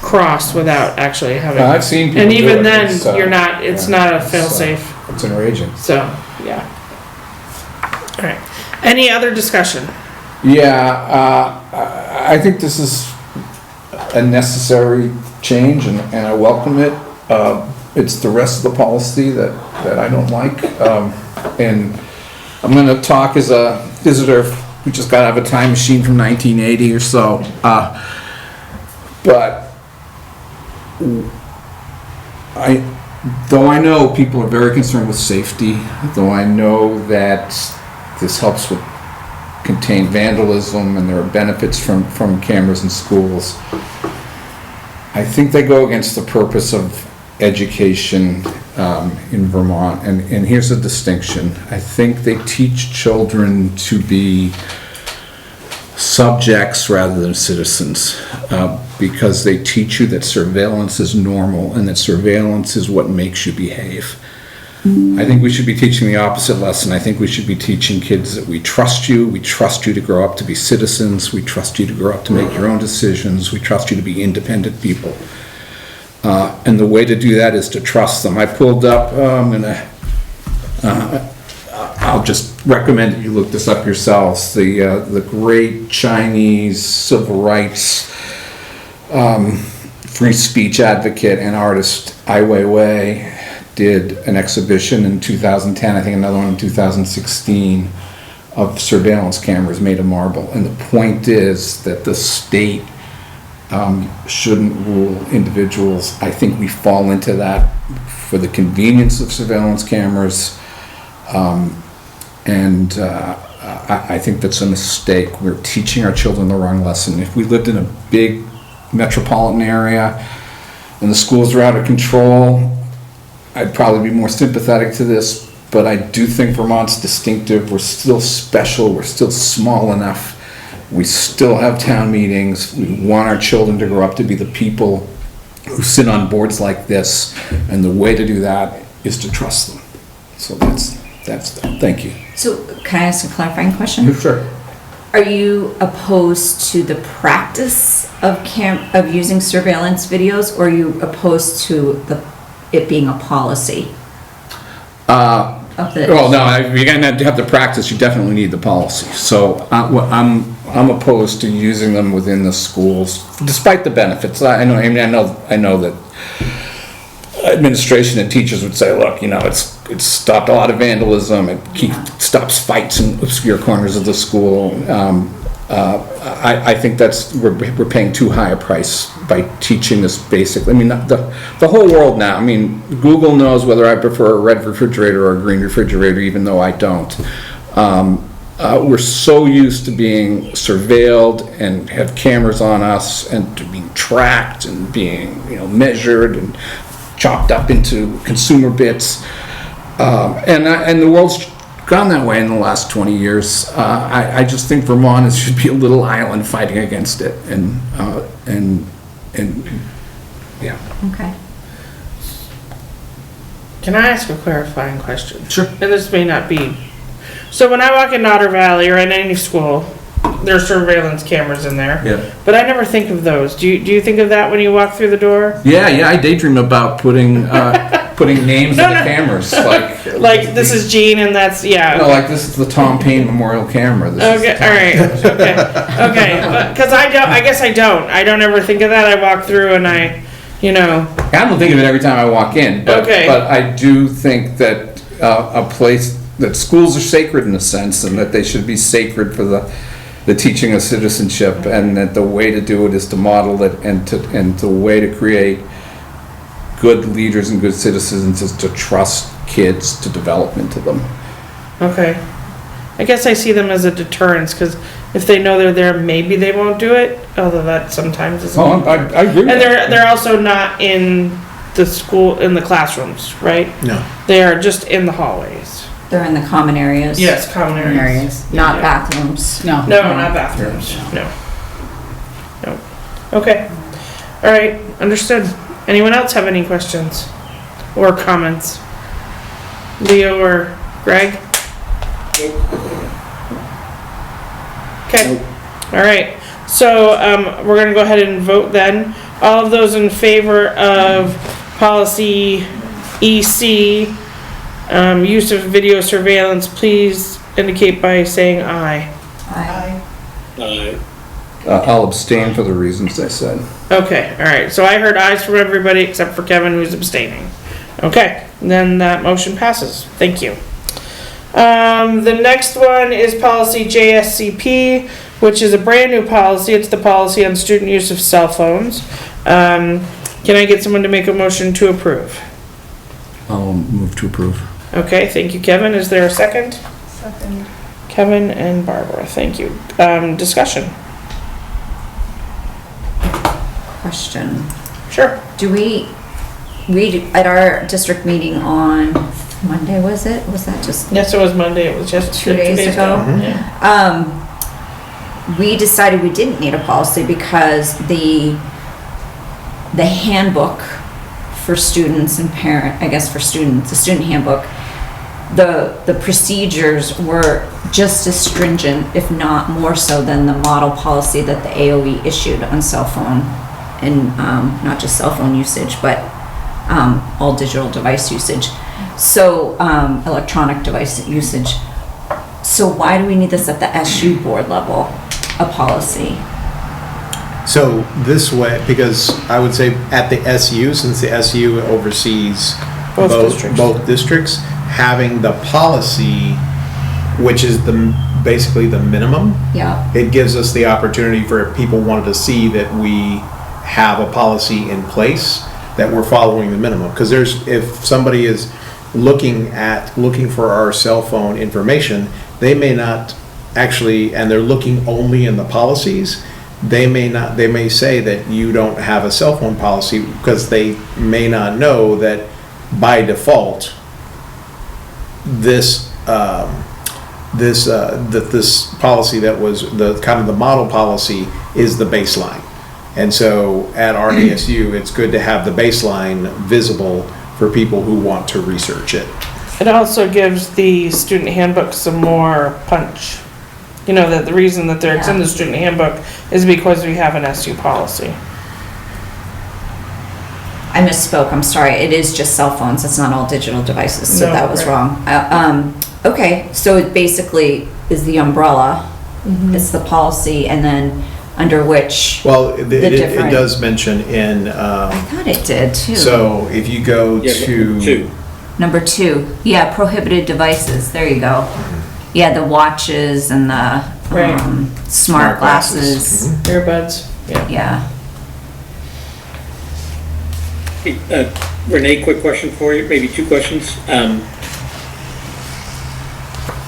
cross without actually having. I've seen people And do even it. then, It's, it's not a fail-safe. It's enraging. So, yeah. All right. Any other discussion? Yeah, I think this is a necessary change and I welcome it. It's the rest of the policy that I don't like. And I'm gonna talk as a visitor who just got out of a time machine from 1980 or so. But though I know people are very concerned with safety, though I know that this helps with contain vandalism and there are benefits from cameras in schools, I think they go against the purpose of education in Vermont. And here's a distinction. I think they teach children to be subjects rather than citizens, because they teach you that surveillance is normal and that surveillance is what makes you behave. I think we should be teaching the opposite lesson. I think we should be teaching kids that we trust you to grow up to be citizens, we trust you to grow up to make your own decisions, we trust you to be independent people. And the way to do that is to trust them. I pulled up, I'll just recommend that you look this up yourselves, the great Chinese civil rights free speech advocate and artist Ai Weiwei did an exhibition in 2010, I think another one in 2016, of surveillance cameras made of marble. And the point is that the state shouldn't rule individuals. I think we fall into that for the convenience of surveillance cameras. I think that's a mistake. We're teaching our children the wrong lesson. If we lived in a big metropolitan area and the schools are out of control, I'd probably be more sympathetic to this, but I do think Vermont's distinctive. We're still special. We're still small enough. We still have town meetings. We want our children to grow up to be the people who sit on boards like this, and the way to do that is to trust them. So that's that. Thank you. So can I ask a clarifying question? Sure. Are you opposed to the practice of using surveillance videos, or are you opposed to it being a policy? Well, no, if you're gonna have the practice, you definitely need the policy. So I'm opposed to using them within the schools, despite the benefits. I know that administration and teachers would say, look, it's stopped a lot of vandalism. It stops fights in obscure corners of the school. I think we're paying too high a price by teaching this basic. I mean, the whole world now. I mean, Google knows whether I prefer a red refrigerator or a green refrigerator, even though I don't. We're so used to being surveilled and have cameras on us and to being tracked and being, measured and chopped up into consumer bits. And the world's gone that way in the last 20 years. I just think Vermont should be a little island fighting against it, and yeah. Okay. Can I ask a clarifying question? Sure. And this may not be. So when I walk in Otter Valley or in any school, there's surveillance cameras in there. Yeah. But I never think of those. Do you think of that when you walk through the door? Yeah, I daydream about putting putting names No, on the no. cameras, like. Like, this is Gene and that's, yeah. No, like this is the Tom Paine Memorial Camera. This is Okay, the all right, okay, because I guess I don't ever think of that. I walk through and I don't think of it every time I walk in, but, Okay. but I do think that a place, that schools are sacred in a sense, and that they should be sacred for the teaching of citizenship, and that the way to do it is to model it, and the way to create good leaders and good citizens is to trust kids to develop into them. okay. I guess I see them as a deterrence, because if they know they're there, maybe they won't do it, although that sometimes isn't. Oh, I agree with And that. they're also not in the school, in the classrooms, right? No. They are just in the hallways. They're in the common areas. Yes, common areas. Not Yeah. bathrooms. No. No, not bathrooms, no. No. Okay, all right, understood. Anyone else have any questions or comments? Leo or Greg? Okay, all right, so, we're gonna go ahead and vote then. All of those in favor of policy EC, use of video surveillance, please indicate by saying aye. I, I'll abstain for the reasons I said. Okay, all right, so I heard ayes from everybody except for Kevin who's abstaining. Okay, then that motion passes, thank you. The next one is policy JSCP, which is a brand new policy. It's the policy on student use of cell phones. Can I get someone to make a motion to approve? I'll move to approve. Okay, thank you, Kevin. Is there a second? second. Kevin and Barbara, thank you. Discussion? Question. Sure. Do we at our district meeting on Monday, was it? Was that just Yes, it was Monday. It was just 2 days ago? Yeah. We decided we didn't need a policy because the handbook for students and I guess for students, the student handbook, the procedures were just as stringent, if not more so, than the model policy that the AOE issued on cell phone and not just cell phone usage, but all digital device usage. So electronic device usage. So why do we need this at the SU board level, a policy? So this way, because I would say at the SU, since the SU oversees both districts, having the policy, which is basically the minimum, Yeah. it gives us the opportunity for if people wanted to see that we have a policy in place, that we're following the minimum. Because if somebody is looking for our cell phone information, they may not actually, and they're looking only in the policies, they may say that you don't have a cell phone policy because they may not know that by default, this policy that was the kind of the model policy is the baseline. And so at RNESU, it's good to have the baseline visible for people who want to research it. It also gives the student handbook some more punch. You know, that the reason that it's in the student handbook is because we have an SU policy. I misspoke, I'm sorry. It is just cell phones. It's not all digital devices, so No, that was right. wrong. Okay, so it basically is the umbrella. It's the policy, and then under which, Well, it different- does mention in, I thought it did too. so if you go Yeah, to. two. Number 2, yeah, prohibited devices, there you go. Yeah, the watches and the Right. smart glasses, Earbuds, yeah. yeah. Hey, Renee, quick question for you, maybe two questions.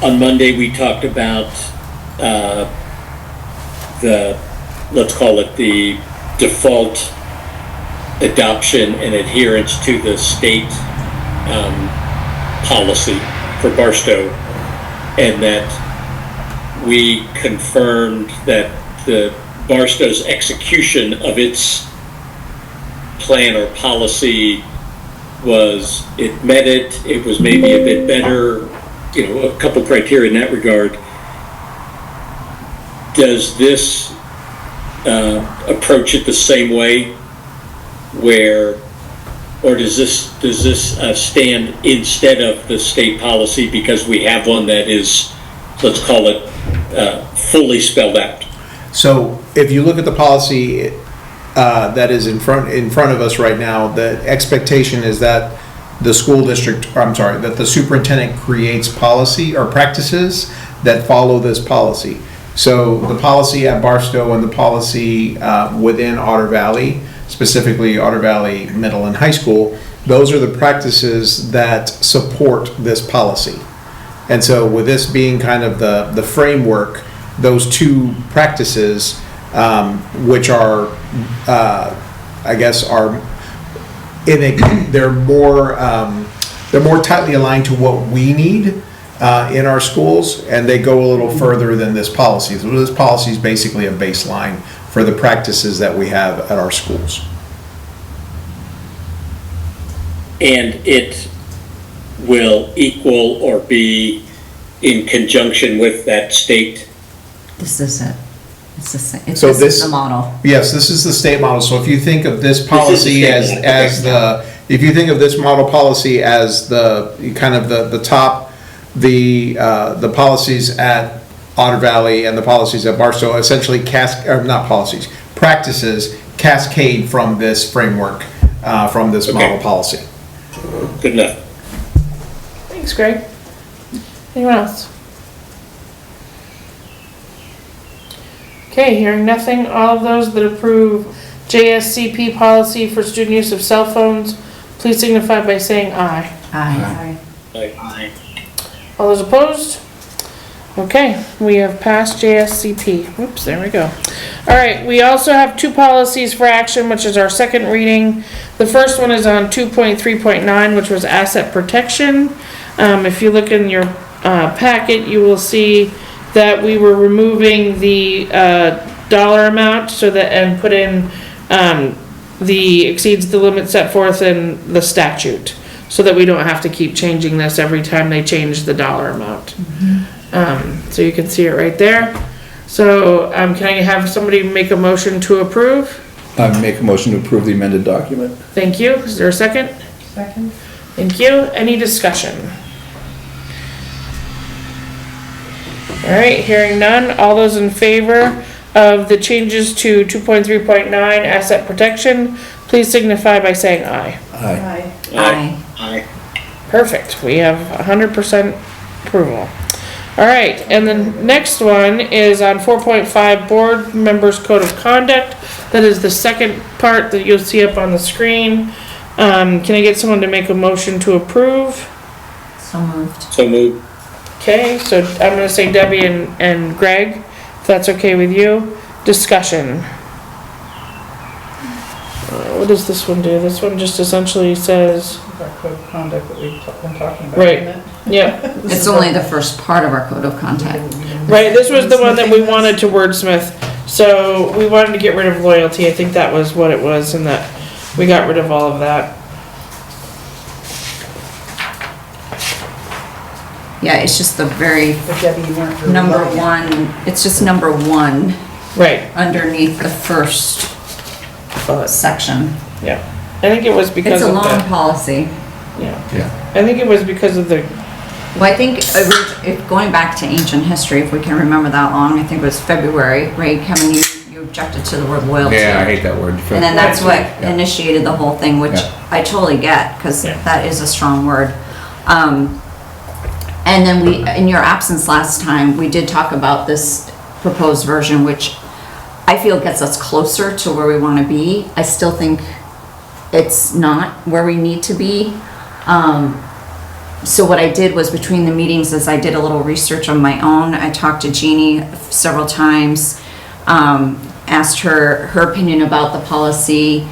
On Monday, we talked about let's call it the default adoption and adherence to the state policy for Barstow, and that we confirmed that the Barstow's execution of its plan or policy it met it was maybe a bit better, a couple criteria in that regard. Does this approach it the same way, where Or does this stand instead of the state policy because we have one that is, let's call it, fully spelled out? So if you look at the policy that is in front of us right now, the expectation is that the school district, or I'm sorry, that the superintendent creates policy or practices that follow this policy. So the policy at Barstow and the policy within Otter Valley, specifically Otter Valley Middle and High School, those are the practices that support this policy. And so with this being kind of the framework, those two practices, which are, I guess, are they're more tightly aligned to what we need in our schools, and they go a little further than this policy. So this policy is basically a baseline for the practices that we have at our schools. And it will equal or be in conjunction with that state? This is it. It's the same, So this this- is the model. Yes, this is the state model. So if you think of this policy state as, model, as the, if you think of this model policy as the, kind of the top, the policies at Otter Valley and the policies at Barstow essentially practices cascade from this framework, from this Okay. model policy. Good enough. Thanks, Greg. Anyone else? Okay, hearing nothing, all of those that approve JSCP policy for student use of cell phones, please signify by saying aye. Aye. Aye. All those opposed? Okay, we have passed JSCP. Oops, there we go. All right, we also have two policies for action, which is our second reading. The first one is on 2.3.9, which was asset protection. If you look in your packet, you will see that we were removing the dollar amount so that, and put in the exceeds the limit set forth in the statute, so that we don't have to keep changing this every time they change the dollar amount. So you can see it right there. So can I have somebody make a motion to approve? I make a motion to approve the amended document. Thank you. Is there a second? Second? Thank you. Any discussion? All right, hearing none. All those in favor of the changes to 2.3.9 asset protection, please signify by saying aye. Aye. Aye. Aye. Perfect. We have 100% approval. All right, and the next one is on 4.5 board members code of conduct. That is the second part that you'll see up on the screen. Can I get someone to make a motion to approve? So moved. So moved. Okay, so I'm gonna say Debbie and Greg, if that's okay with you. Discussion. What does this one do? This one just essentially says, Our code of conduct that we've been talking about. Right. isn't it? yeah, It's only the first part of our code of conduct. right, this was the one that we wanted to wordsmith. So we wanted to get rid of loyalty. I think that was what it was, and that we got rid of all of that. Yeah, it's just the very But Debbie, you weren't really number looking at one, it's just number one Right, underneath the first section. yeah. I think it was because It's a of long the, policy. yeah. Yeah. I think it was because of the, Well, I think, if going back to ancient history, if we can remember that long, I think it was February, right, Kevin, you objected to the word loyalty. Yeah, I hate that word. And then that's what Yeah. initiated the whole thing, which Yeah. I totally get, because Yeah. that is a strong word. And then we, in your absence last time, we did talk about this proposed version, which I feel gets us closer to where we want to be. I still think it's not where we need to be. So what I did was, between the meetings, is I did a little research on my own. I talked to Jeannie several times, asked her opinion about the policy.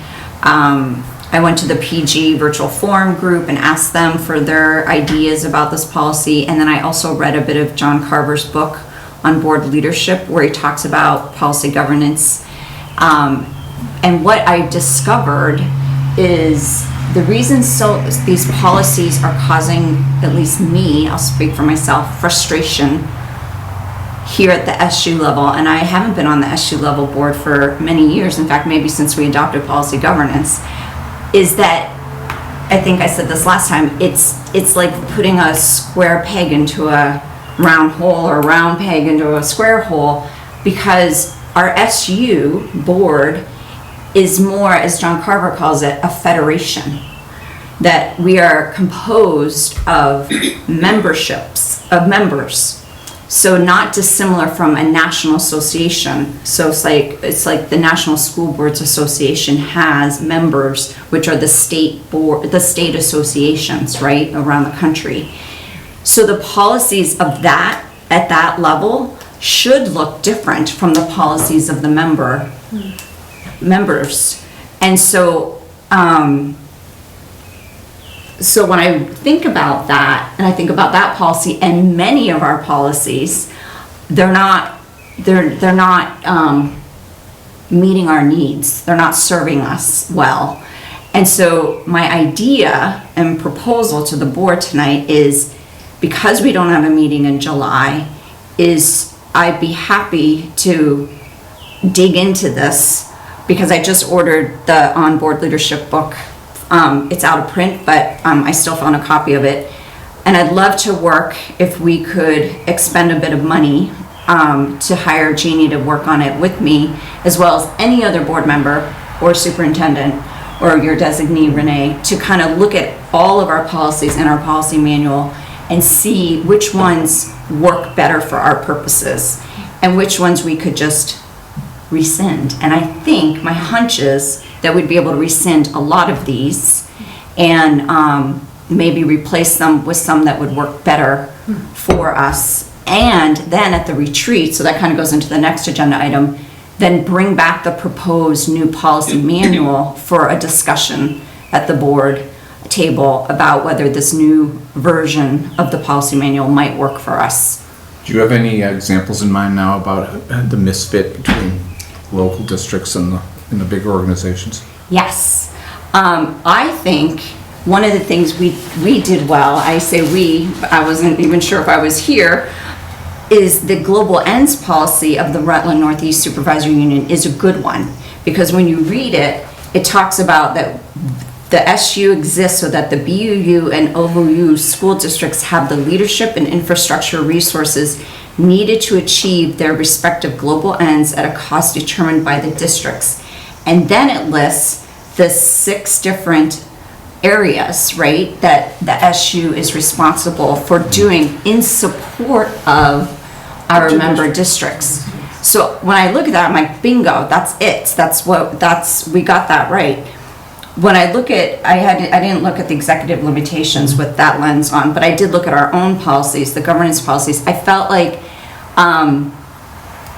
I went to the PG virtual forum group and asked them for their ideas about this policy. And then I also read a bit of John Carver's book on board leadership, where he talks about policy governance. And what I discovered is the reason these policies are causing, at least me, I'll speak for myself, frustration here at the SU level, and I haven't been on the SU level board for many years, in fact, maybe since we adopted policy governance, is that I think I said this last time, it's like putting a square peg into a round hole or a round peg into a square hole, because our SU board is more, as John Carver calls it, a federation. That we are composed of memberships, of members. So not dissimilar from a national association. So it's like the National School Boards Association has members, which are the state board, the state associations, right, around the country. So the policies of that, at that level, should look different from the policies of the members. And so, so when I think about that, and I think about that policy and many of our policies, they're not meeting our needs. They're not serving us well. And so my idea and proposal to the board tonight is, because we don't have a meeting in July, is I'd be happy to dig into this, because I just ordered the on-board leadership book. It's out of print, but I still found a copy of it. And I'd love to work, if we could expend a bit of money to hire Jeannie to work on it with me, as well as any other board member or superintendent or your designee, Renee, to kind of look at all of our policies in our policy manual and see which ones work better for our purposes and which ones we could just rescind. And I think my hunch is that we'd be able to rescind a lot of these and maybe replace them with some that would work better for us. And then at the retreat, so that kind of goes into the next agenda item, then bring back the proposed new policy manual for a discussion at the board table about whether this new version of the policy manual might work for us. Do you have any examples in mind now about the misfit between local districts and the bigger organizations? Yes. I think one of the things we did well, I say we, I wasn't even sure if I was here, is the global ends policy of the Rutland Northeast Supervisory Union is a good one. Because when you read it, it talks about that the SU exists so that the BUU and OVU school districts have the leadership and infrastructure resources needed to achieve their respective global ends at a cost determined by the districts. And then it lists the 6 different areas, right, that the SU is responsible for doing in support of our member districts. So when I look at that, I'm like, bingo, that's it. We got that right. When I look at, I didn't look at the executive limitations with that lens on, but I did look at our own policies, the governance policies. I felt like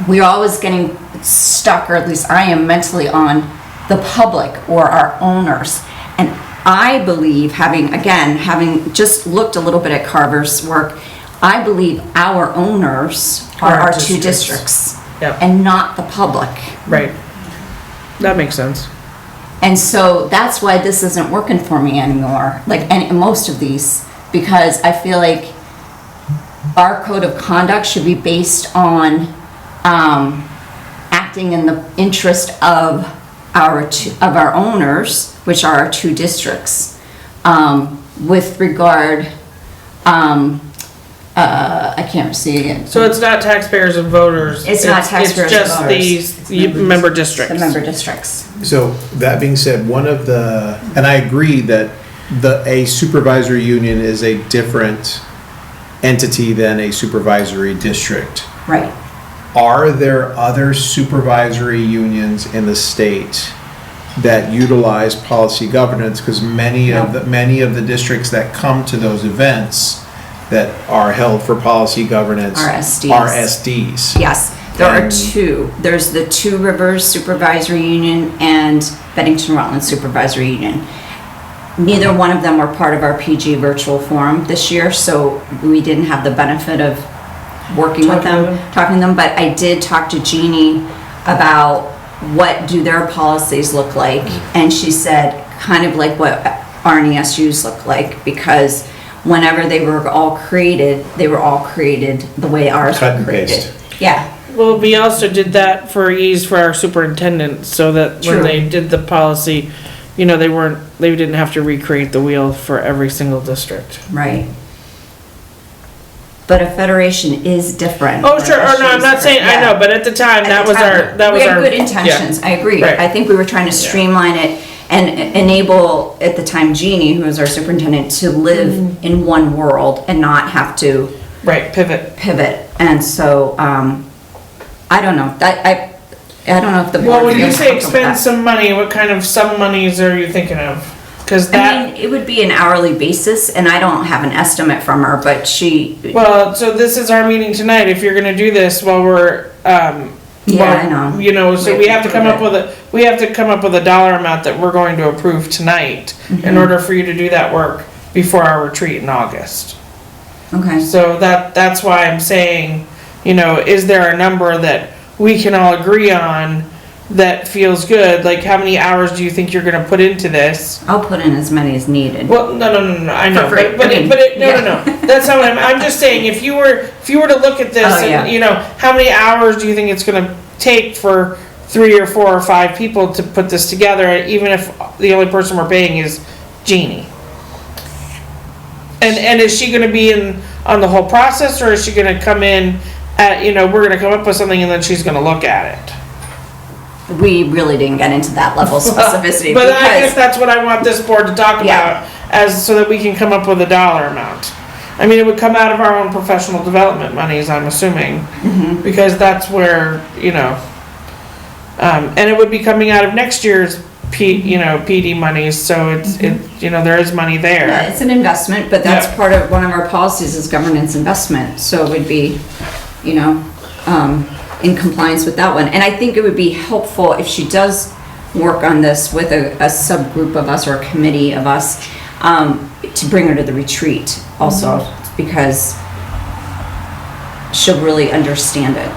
we're always getting stuck, or at least I am mentally, on the public or our owners. And I believe, having just looked a little bit at Carver's work, I believe our owners are our 2 districts. Yep. And not the public. Right. That makes sense. And so that's why this isn't working for me anymore, like most of these, because I feel like our code of conduct should be based on acting in the interest of our owners, which are our 2 districts, with regard, I can't see it. So it's not taxpayers and voters. It's not taxpayers and voters. It's just the member districts. The member districts. So that being said, one of the, and I agree that a supervisory union is a different entity than a supervisory district. Right. Are there other supervisory unions in the state that utilize policy governance? Because many of the districts that come to those events that are held for policy governance Are SDs. Are SDs. Yes, there are 2. There's the 2 Rivers Supervisory Union and Bennington Rutland Supervisory Union. Neither one of them were part of our PG virtual forum this year, so we didn't have the benefit of working with them, talking to them, but I did talk to Jeannie about what do their policies look like, and she said kind of like what RNESUs look like, because whenever they were all created the way ours Cut were and created. paste. Yeah, Well, we also did that for ease for our superintendent, so that True. when they did the policy, they weren't they didn't have to recreate the wheel for every single district. Right. But a federation is different. Oh, sure, or no, I'm not saying, I know, but at the time, that was our, We had good intentions, I agree. Right. I think we were trying to streamline it and enable, at the time, Jeannie, who was our superintendent, to live in one world and not have to Right, pivot. And so, I don't know, I don't know if the board Well, when you feels say comfortable with expend that. some money, what kind of some monies are you thinking of? Cause I that, mean, it would be an hourly basis, and I don't have an estimate from her, but she, well, so this is our meeting tonight, if you're gonna do this while we're, yeah, I know. you know, so we have to come up with a dollar amount that we're going to approve tonight Mm-hmm. in order for you to do that work before our retreat in August. Okay, So that's why I'm saying, you know, is there a number that we can all agree on that feels good? Like, how many hours do you think you're gonna put into this? I'll put in as many as needed. Well, no, I know, For free. but I mean, no, that's not what I'm just saying, if you were to look at this Oh, yeah. and, you know, how many hours do you think it's gonna take for 3 or 4 or 5 people to put this together, even if the only person we're paying is Jeannie? And is she gonna be in on the whole process, or is she gonna come in at, you know, we're gonna come up with something and then she's gonna look at it? We really didn't get into that level of specificity But I guess because, that's what I want this board to talk Yeah. about, as, so that we can come up with a dollar amount. I mean, it would come out of our own professional development monies, I'm assuming, Mm-hmm. because that's where, you know, and it would be coming out of next year's PD monies, so it's, you know, there is money yeah, there. it's an investment, but that's Yeah. part of, one of our policies is governance investment, so it would be, you know, in compliance with that one. And I think it would be helpful if she does work on this with a subgroup of us or a committee of us, to bring her to the retreat also, because she'll really understand it.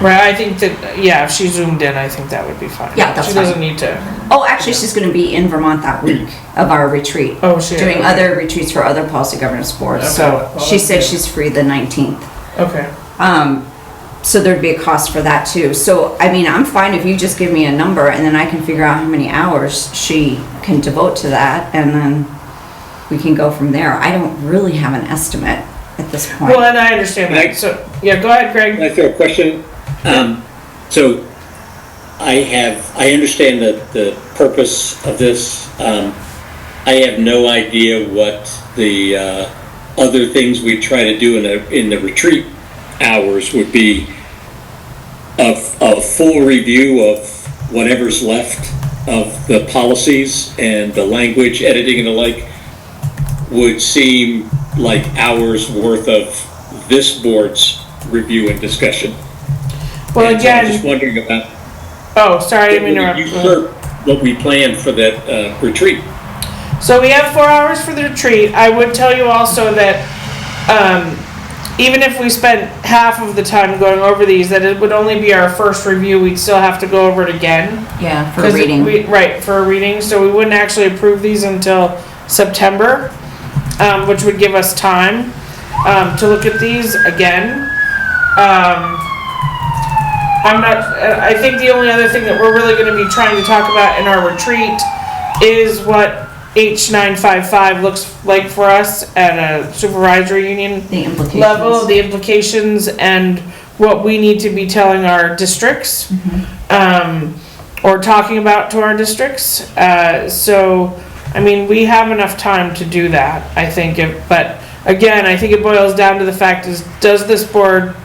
Right, I think that, yeah, if she zoomed in, I think that would be fine. Yeah, that's She fine. doesn't need to, Oh, actually, she's gonna be in Vermont that week of our retreat. oh, she, Doing okay. other retreats for other policy governance boards, so Okay. she said she's free the 19th. Okay, So there'd be a cost for that too. So, I mean, I'm fine if you just give me a number and then I can figure out how many hours she can devote to that, and then we can go from there. I don't really have an estimate at this point. well, and I understand that, so, yeah, go ahead, Greg. Can I throw a question? So I understand the purpose of this. I have no idea what the other things we try to do in the retreat hours would be. A full review of whatever's left of the policies and the language editing and the like would seem like hours worth of this board's review and discussion. Well, And so I'm just again, wondering about oh, sorry, I didn't mean to interrupt. usurp what we planned for that retreat. So we have 4 hours for the retreat. I would tell you also that, even if we spent half of the time going over these, that it would only be our first review, we'd still have to go over it again. Yeah, for 'Cause reading. Right, for a reading, so we wouldn't actually approve these until September, which would give us time, to look at these again. I think the only other thing that we're really gonna be trying to talk about in our retreat is what H955 looks like for us at a supervisory union The implications. level, the implications, and what we need to be telling our districts, or talking about to our districts. So, I mean, we have enough time to do that, I think, but again, I think it boils down to the fact is, does this board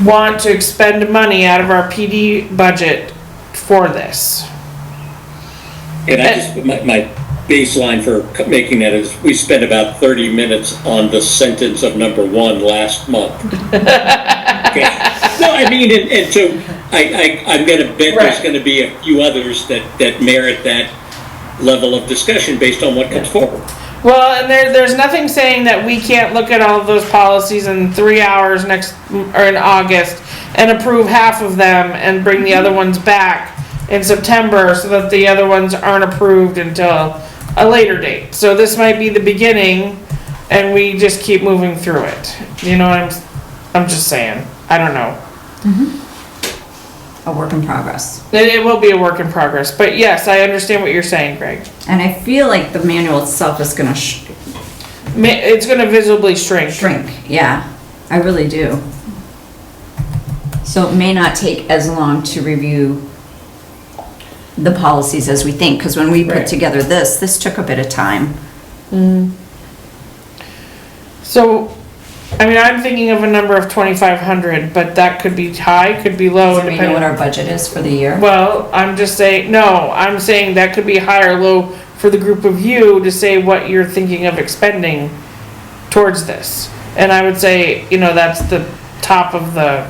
want to expend money out of our PD budget for this? And my baseline for making that is, we spent about 30 minutes on the sentence of number 1 last month. Okay. No, I mean, and so I'm gonna bet there's Right. gonna be a few others that merit that level of discussion based on what comes forward. Well, and there's nothing saying that we can't look at all of those policies in 3 hours or in August and approve half of them and bring the other ones back in September so that the other ones aren't approved until a later date. So this might be the beginning and we just keep moving through it. You know what I'm just saying. I don't know. a work in progress. It will be a work in progress, but yes, I understand what you're saying, Greg. And I feel like the manual itself is gonna It's gonna visibly shrink. shrink, yeah, I really do. So it may not take as long to review the policies as we think, because when we put Right. together this took a bit of time. So, I mean, I'm thinking of a number of 2,500, but that could be high, could be low, Do we know depending. what our budget is for the year? Well, I'm just saying, no, I'm saying that could be high or low for the group of you to say what you're thinking of expending towards this. And I would say, that's the top of the,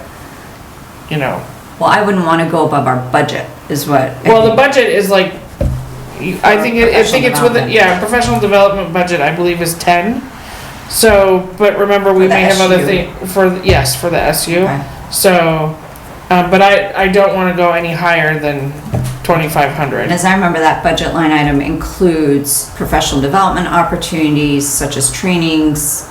Well, I wouldn't want to go above our budget, is what. I well, the think. budget is like, I think it's with, professional development budget, I believe is 10. So, but remember, we For the may have other SU. thing, for the SU. Okay. So, but I don't wanna go any higher than And 2,500. as I remember, that budget line item includes professional development opportunities such as trainings,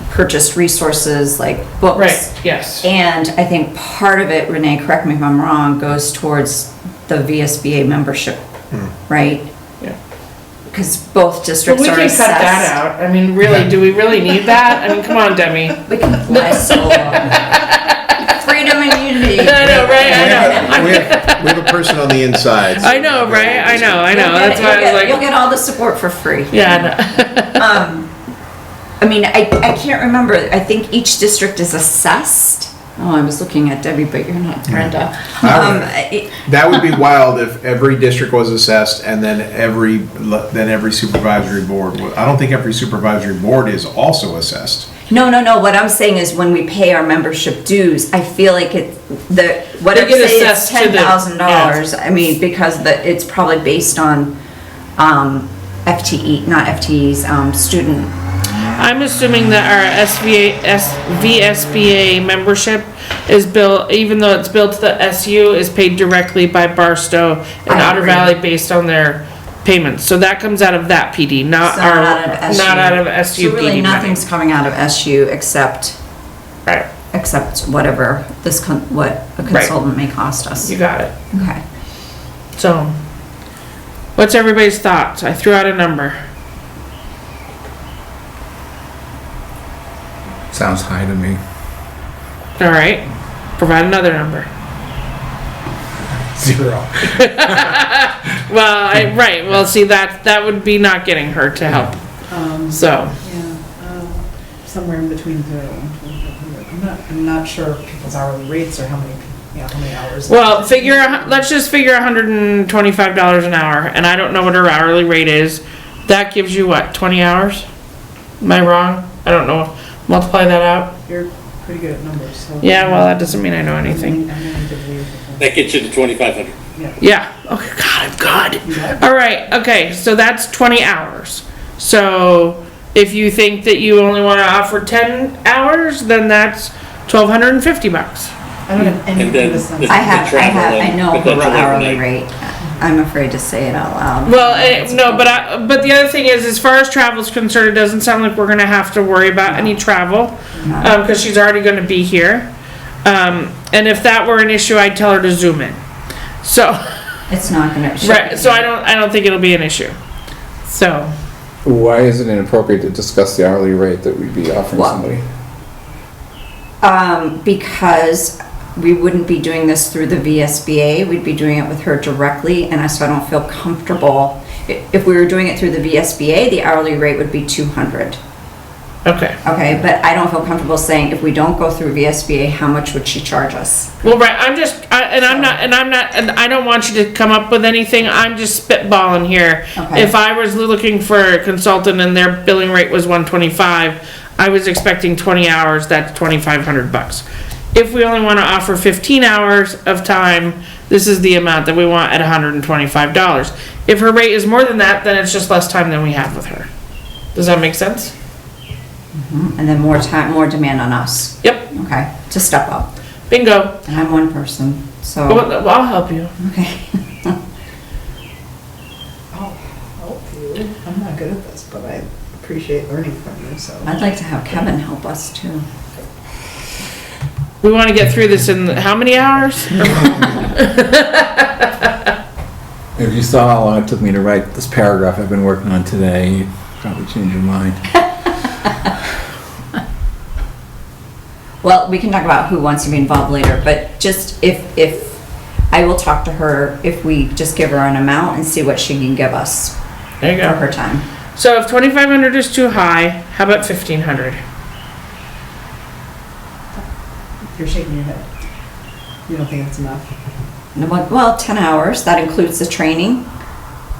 purchased resources like books. Right, yes. And I think part of it, Renee, correct me if I'm wrong, goes towards the VSBA membership, right? Yeah. Because both But districts we are can cut that assessed. out. I mean, really, do we really need that? I mean, come on, Demi. We can fly solo. Freedom and unity. I know, right? I know. We have a person on the inside. so- I know, right? I know. You'll That's get- why I you'll was You'll like, get all the support for free. yeah, I know. I mean, I can't remember, I think each district is assessed. Oh, I was looking at Debbie, but you're not Brenda. That would be wild if every district was assessed and then every supervisory board would. I don't think every supervisory board is also assessed. No, what I'm saying is when we pay our membership dues, I feel like whatever They get say it's assessed to the- $10,000, I mean, because it's probably based on, FTE, not FTEs, student. I'm assuming that our VSBA membership is billed, even though it's billed to the SU, is paid directly by Barstow and I Otter agree. Valley based on their payments. So that comes out of that PD, not So our, not out of SU. not out of SU So really, PD money. nothing's coming out of SU except Right, whatever what a consultant may cost us. you got it. Okay. So, what's everybody's thoughts? I threw out a number. Sounds high to me. All right, provide another number. 0. Well, right, well, see, that would be not getting her to help, so. Somewhere in between 0 and 2,500. I'm not sure people's hourly rates or how many hours. Well, let's just figure $125 an hour, and I don't know what her hourly rate is. That gives you what, 20 hours? Am I wrong? I don't know. Multiply that out. You're pretty good at numbers, so. Yeah, well, that doesn't mean I know anything. That gets you to 2,500. Yeah, okay, God, I'm good. All right, okay, so that's 20 hours. So if you think that you only want to offer 10 hours, then that's $1,250. I don't have any And then of this. the- I know her potential hourly overnight. rate. I'm afraid to say it out loud. Well, no, but the other thing is, as far as travel is concerned, it doesn't sound like we're gonna have to worry about any travel, because she's already gonna be here. And if that were an issue, I'd tell her to Zoom in. So, It's not gonna. right, so I don't think it'll be an issue. So, Why is it inappropriate to discuss the hourly rate that we'd be offering Well- somebody? Because we wouldn't be doing this through the VSBA, we'd be doing it with her directly, and so I don't feel comfortable. If we were doing it through the VSBA, the hourly rate would be 200. okay. Okay, but I don't feel comfortable saying if we don't go through VSBA, how much would she charge us? Well, right, and I don't want you to come up with anything, I'm just spitballing here. Okay. If I was looking for a consultant and their billing rate was $125, I was expecting 20 hours, that's $2,500. If we only want to offer 15 hours of time, this is the amount that we want at $125. If her rate is more than that, then it's just less time than we have with her. Does that make sense? And then more time, more demand on us, Yep, okay, to step up. bingo. And I'm one person, so, Well, I'll help you. okay. I'll help you. I'm not good at this, but I appreciate learning from you, so. I'd like to have Kevin help us too. we want to get through this in how many hours? If you saw how long it took me to write this paragraph I've been working on today, you'd probably change your mind. Well, we can talk about who wants to be involved later, but just if I will talk to her, if we just give her an amount and see what she can give us There you for go. her time. So if 2,500 is too high, how about 1,500? You're shaking your head. You don't think it's enough? And I'm like, well, 10 hours, that includes the training.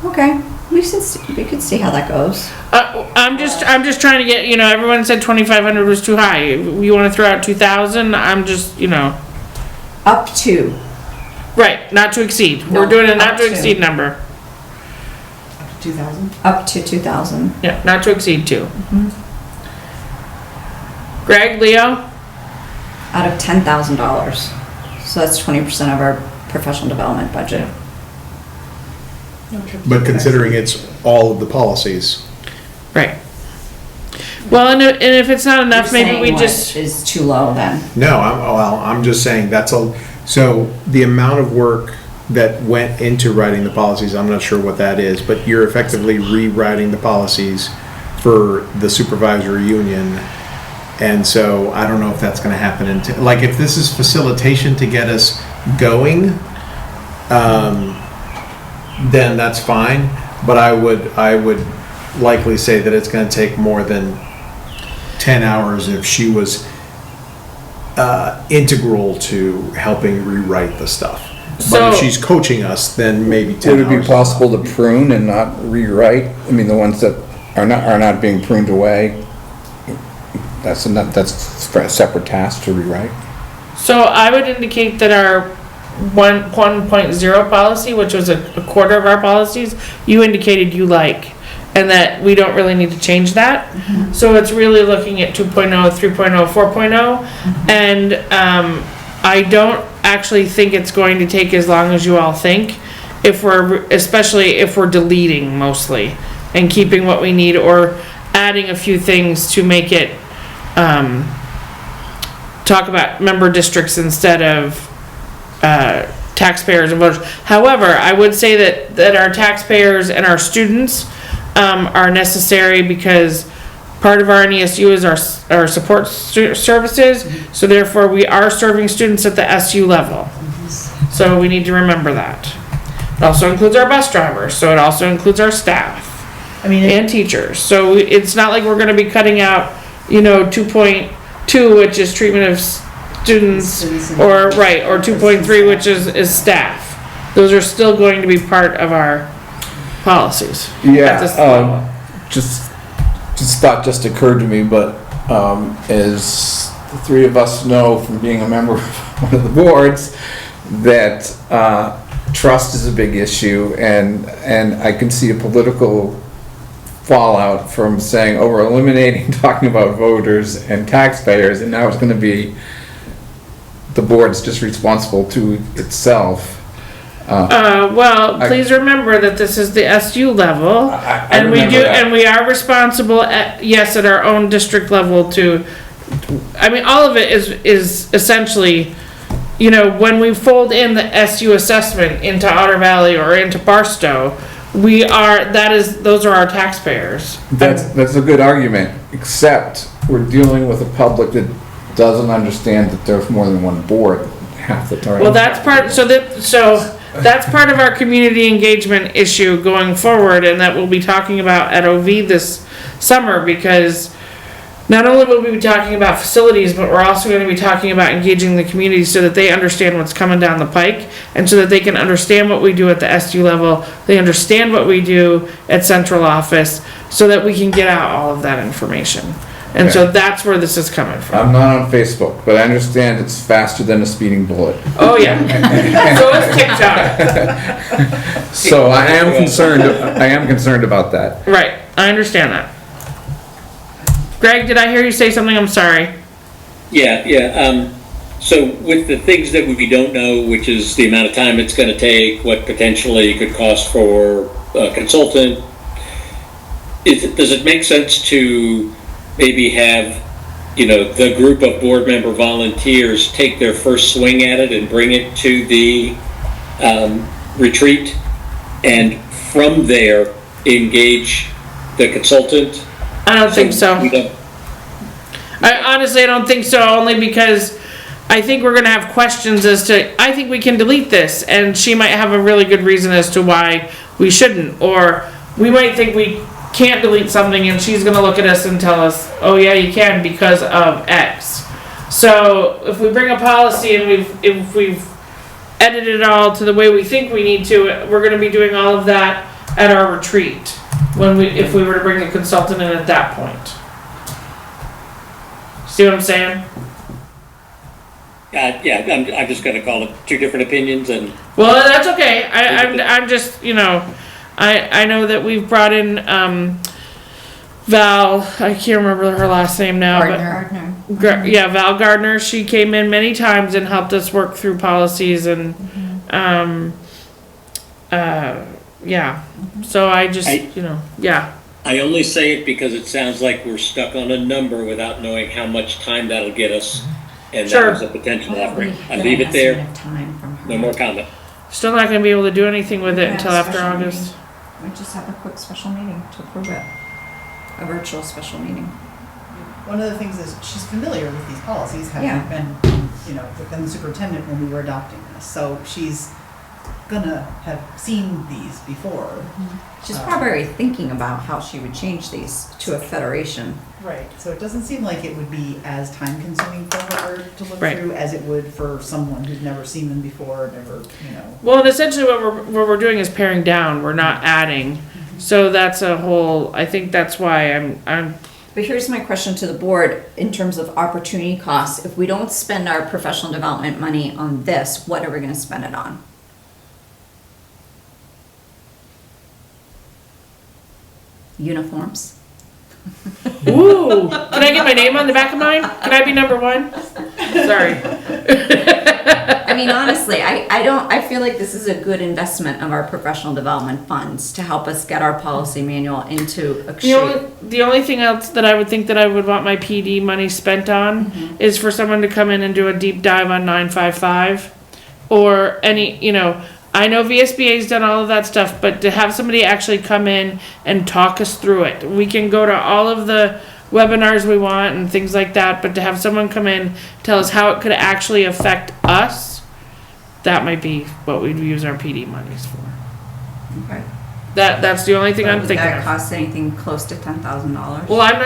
Okay, we could see how that goes. I'm just trying to get, everyone said 2,500 was too high. You want to throw out 2,000? I'm just, Up to. right, not to exceed. No, We're doing a not up to to. exceed number. 2,000? Up to 2,000. Yeah, not to exceed 2. Greg, Leo? Out of $10,000. So that's 20% of our professional development budget. But considering it's all of the policies, Right. Well, and if it's not enough, You're maybe we saying what just, is too low then. no, I'm just saying so the amount of work that went into writing the policies, I'm not sure what that is, but you're effectively rewriting the policies for the supervisory union. And so I don't know if that's gonna happen like, if this is facilitation to get us going, then that's fine, but I would likely say that it's gonna take more than 10 hours if she was integral to helping rewrite the stuff. But if So- she's coaching us, then maybe 10 Would hours. it be possible to prune and not rewrite? I mean, the ones that are not being pruned away, that's a separate task to rewrite? so I would indicate that our 1.0 policy, which was a quarter of our policies, you indicated you like, and that we don't really need to change that. So it's really looking at 2.0, 3.0, 4.0, and I don't actually think it's going to take as long as you all think, especially if we're deleting mostly and keeping what we need, or adding a few things to make it talk about member districts instead of taxpayers and voters. However, I would say that our taxpayers and our students are necessary, because part of our RNESU is our support services, so therefore we are serving students at the SU level. So we need to remember that. It also includes our bus drivers, so it also includes our staff I mean, and teachers. So it's not like we're gonna be cutting out, 2.2, which is treatment of students, or 2.3, which is staff. Those are still going to be part of our policies. at this level. Just thought just occurred to me, but, as the three of us know from being a member of one of the boards, that, trust is a big issue, and I can see a political fallout from saying, oh, we're eliminating talking about voters and taxpayers, and now it's gonna be the board's just responsible to itself. Well, please remember that this is the SU level, I and remember that. and we are responsible at our own district level to, all of it is essentially, when we fold in the SU assessment into Otter Valley or into Barstow, those are our taxpayers. That's a good argument, except we're dealing with a public that doesn't understand that there's more than one board half the time. Well, that's part, so that's part of our community engagement issue going forward, and that we'll be talking about at OV this summer, because not only will we be talking about facilities, but we're also going to be talking about engaging the community so that they understand what's coming down the pike, and so that they can understand what we do at the SU level, they understand what we do at central office, so that we can get out all of that information. And so Okay. that's where this is coming from. I'm not on Facebook, but I understand it's faster than a speeding bullet. Oh, yeah. So is TikTok. So I am concerned about that. Right, I understand that. Greg, did I hear you say something? I'm sorry. Yeah. So with the things that we don't know, which is the amount of time it's gonna take, what potentially it could cost for a consultant, does it make sense to maybe have the group of board member volunteers take their first swing at it and bring it to the retreat, and from there engage the consultant? I don't think so. We don't- I honestly, I don't think so, only because I think we're gonna have questions as to, I think we can delete this, and she might have a really good reason as to why we shouldn't, or we might think we can't delete something, and she's gonna look at us and tell us, oh yeah, you can because of X. So if we bring a policy and if we've edited it all to the way we think we need to, we're gonna be doing all of that at our retreat, if we were to bring a consultant in at that point. See what I'm saying? Yeah, I'm just gonna call it two different opinions, and Well, that's okay. I'm just, I know that we've brought in, Val, I can't remember her last name now, but. Yeah, Val Gardner, she came in many times and helped us work through policies and, yeah. So I just, yeah. I only say it because it sounds like we're stuck on a number without knowing how much time that'll get us, and that Sure. was a potential offering. I leave it there. No more comment. Still not gonna be able to do anything with it Yeah, until after special August. We just have a quick special meeting to approve it. A virtual special meeting. One of the things is she's familiar with these policies, Yeah. having been, within the superintendent when we were adopting this. So she's gonna have seen these before. She's probably thinking about how she would change these to a federation. Right. So it doesn't seem like it would be as time consuming for her to look Right. through as it would for someone who's never seen them before, never. Well, and essentially what we're doing is paring down, we're not adding. So that's a whole, I think that's why I'm, But here's my question to the board in terms of opportunity costs. If we don't spend our professional development money on this, what are we gonna spend it on? Uniforms? ooh, can I get my name on the back of mine? Can I be number one? Sorry. I mean, honestly, I feel like this is a good investment of our professional development funds to help us get our policy manual into a shape. The only thing else that I would think that I would want my PD money spent on is for someone to come in and do a deep dive on 955 or any, I know VSBA's done all of that stuff, but to have somebody actually come in and talk us through it. We can go to all of the webinars we want and things like that, but to have someone come in, tell us how it could actually affect us, that might be what we'd use our PD monies for. Okay. That's the only thing I'm Would thinking that of. cost anything close to $10,000? Well, I'm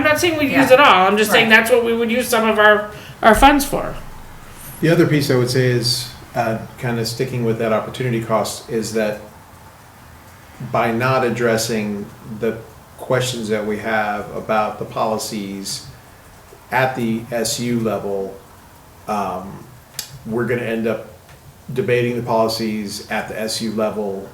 not saying we'd use Yeah. it all. I'm just saying Right. that's what we would use some of our funds for. The other piece I would say is, kind of sticking with that opportunity cost, is that by not addressing the questions that we have about the policies at the SU level, we're going to end up debating the policies at the SU level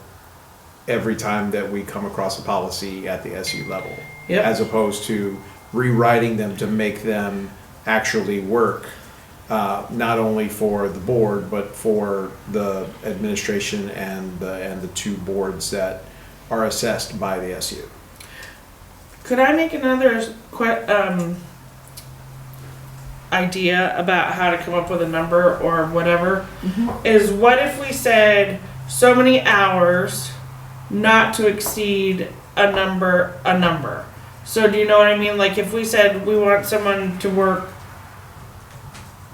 every time that we come across a policy at the SU level. Yep. As opposed to rewriting them to make them actually work, not only for the board, but for the administration and the two boards that are assessed by the SU. Could I make another idea about how to come up with a number or whatever? Is what if we said so many hours not to exceed a number? So do you know what I mean? Like if we said we want someone to work,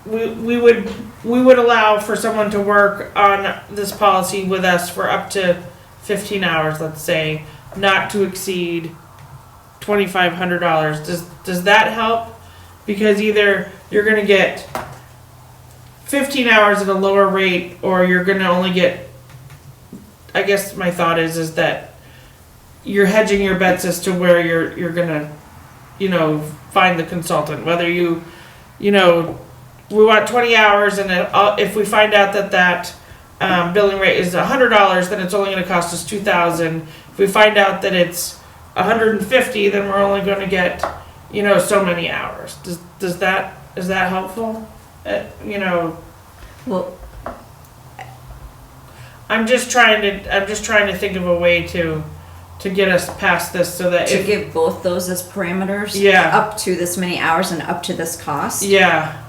we would allow for someone to work on this policy with us for up to 15 hours, let's say, not to exceed $2,500. Does that help? Because either you're going to get 15 hours at a lower rate, or you're going to only get, I guess my thought is that you're hedging your bets as to where you're going to, find the consultant. Whether we want 20 hours, and if we find out that billing rate is $100, then it's only going to cost us $2,000. If we find out that it's $150, then we're only going to get, so many hours. Is that helpful? Well, I'm just trying to think of a way to to get us past this so that To if, give both those as parameters? Yeah. Up to this many hours and up to this cost? yeah.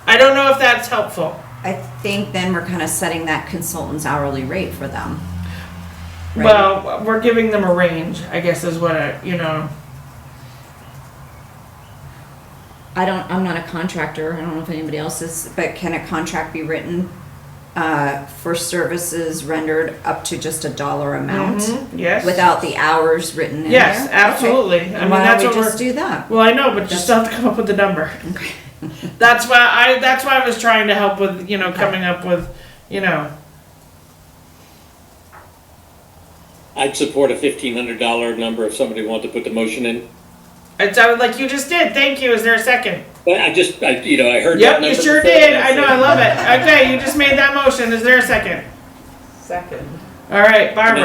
I don't know if that's helpful. I think then we're kind of setting that consultant's hourly rate for them. Right? Well, we're giving them a range, I guess is what you know. I'm not a contractor, I don't know if anybody else is, but can a contract be written for services rendered up to just a dollar amount? Yes. Without the hours written in there? Yes, absolutely. Okay. I Then mean, why that's don't we what just do that? Well, I know, but you still have to come up with the number. That's why I was trying to help with, coming up with, I'd support a $1,500 number if somebody wanted to put the motion in. it sounded like you just did. Thank you. Is there a second? But I heard that Yep, number. you sure before, did. and I know, said- I love it. Okay, you just made that motion. Is there a second? Second. All right, And Barbara.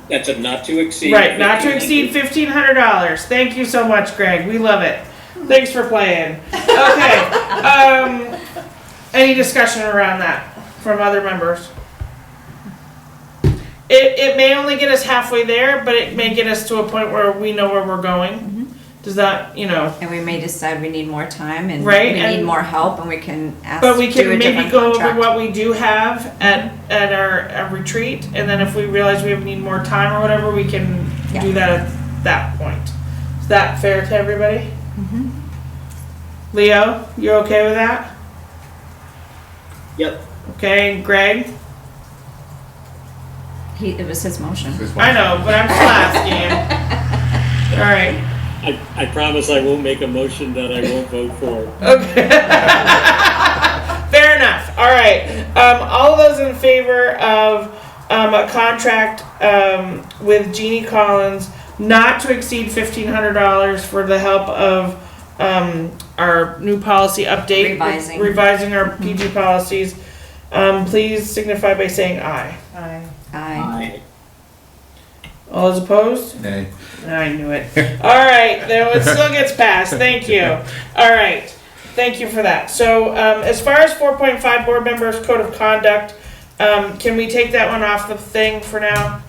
That's a not to exceed. Right, not to exceed $1,500. $1,500. Thank you so much, Greg. We love it. Thanks for playing. Okay. Any discussion around that from other members? It may only get us halfway there, but it may get us to a point where we know where we're going. Does that, And we may decide we need more time and Right, we and- need more help and we can ask, but we do can a maybe different go over contract. what we do have at our retreat, and then if we realize we need more time or whatever, we can Yeah. do that at that point. Is that fair to everybody? Leo, you okay with that? Yep. Okay, Greg? It was his motion. I know, but I'm still asking. All right. I promise I won't make a motion that I won't vote for. Okay. Fair enough. All right. All of those in favor of a contract with Jeannie Collins not to exceed $1,500 for the help of our new policy update, revising our PG policies, please signify by saying aye. Aye. Aye. All those opposed? Nay. I knew it. All right, then it still gets passed. Thank you. All right, thank you for that. So, as far as 4.5 board members code of conduct, can we take that one off the thing for now?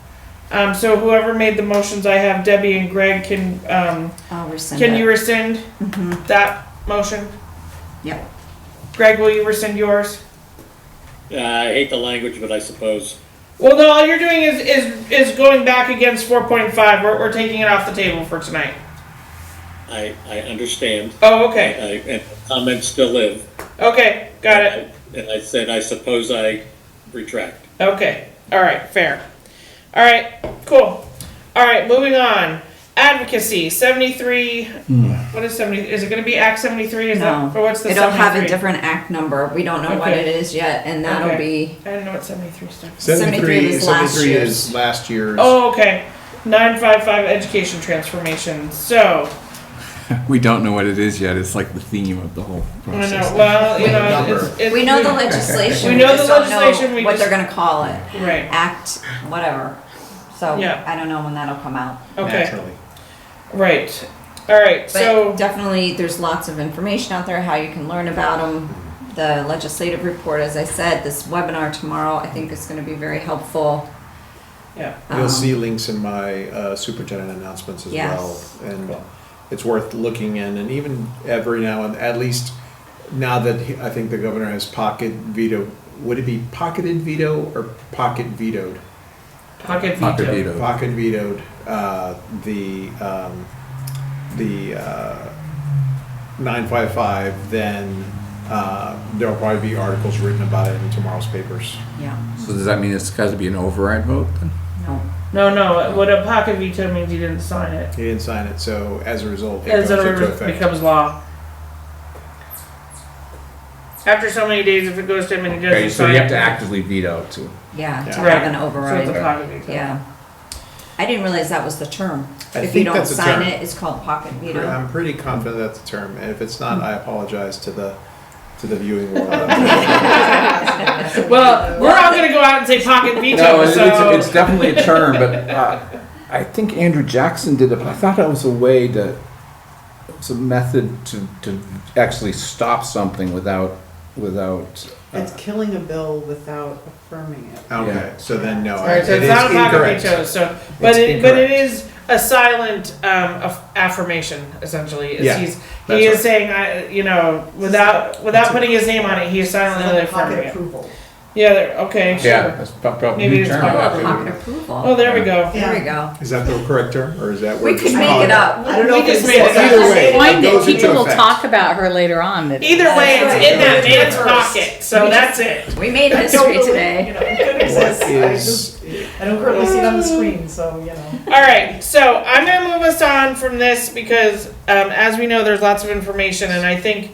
So whoever made the motions, I have Debbie and Greg can. I'll rescind Can it. you rescind that motion? Yep. Greg, will you rescind yours? I hate the language, but I suppose. Well, no, all you're doing is going back against 4.5. We're taking it off the table for tonight. I understand. Oh, okay. And comments still live. Okay, got it. And I said, I suppose I retract. Okay, all right, fair. All right, cool. All right, moving on. Advocacy, 73. What is 70? Is it going to be Act 73? Is that, or what's the It'll 73? have a different act number. We don't know what Okay. it is yet, and that'll Okay. be, I don't know what 73 stuff is. 73 was last 73 year's. is last year's. Oh, okay. 955 education transformation. So, We don't know what it is yet. It's like the theme of the whole I process. know. Well, Number. we know the legislation. We know just the don't know legislation, we what just- they're gonna call it. Right. Act, whatever. So, Yeah. I don't know when that'll come out. Okay. Naturally. Right. All right. But So, definitely, there's lots of information out there, how you can learn about them. The legislative report, as I said, this webinar tomorrow, I think is gonna be very helpful. yeah. You'll see links in my superintendent announcements as Yes. well. And it's worth looking in, and even every now and, at least now that I think the governor has pocket veto, would it be pocketed veto or pocket vetoed? Pocket veto. Pocket veto. Pocket vetoed the 955, then there'll probably be articles written about it in tomorrow's papers. Yeah, So does that mean it's got to be an override vote then? no. No. What a pocket veto means, you didn't sign it. He didn't sign it, so as a result, it As goes it into effect. becomes law. After so many days, if it goes to him and he doesn't Okay, so sign you have it, to actively veto too. Yeah, to Right. have an So override. it's a pocket veto. Yeah. I didn't realize that was the term. I If you think don't that's a sign term. it, it's called pocket veto. I'm pretty confident that's the term, and if it's not, I apologize to the viewing world. Well, we're all gonna go out and say pocket veto. No, so it's definitely a term, but I think Andrew Jackson did it, but I thought that was a way to, it was a method to actually stop something without It's killing a bill without affirming it. Okay, Yeah. so then no. Alright, so it it's is not a pocket incorrect. veto, so, but It's it incorrect. is a silent, affirmation, essentially. Is Yeah, He that's is right. saying, without putting his name on it, he is silently affirming Pocket it. approval. Yeah, okay, Yeah, sure. that's probably Maybe new it's term. pocket Oh, approval. pocket approval. Oh, there we go. There we go. Is that the correct term, or is that? We we're could just make calling it up. I don't know We if just it's. made it up. Either way, Find it it, goes into people will effect. talk about her later on. that- Either way, That's it's right. in that Yeah. man's pocket, so that's it. We made I don't history really- today. You know, it could exist. What is, I don't currently see it on the screen, so, you know. Alright, so I'm gonna move us on from this because, as we know, there's lots of information, and I think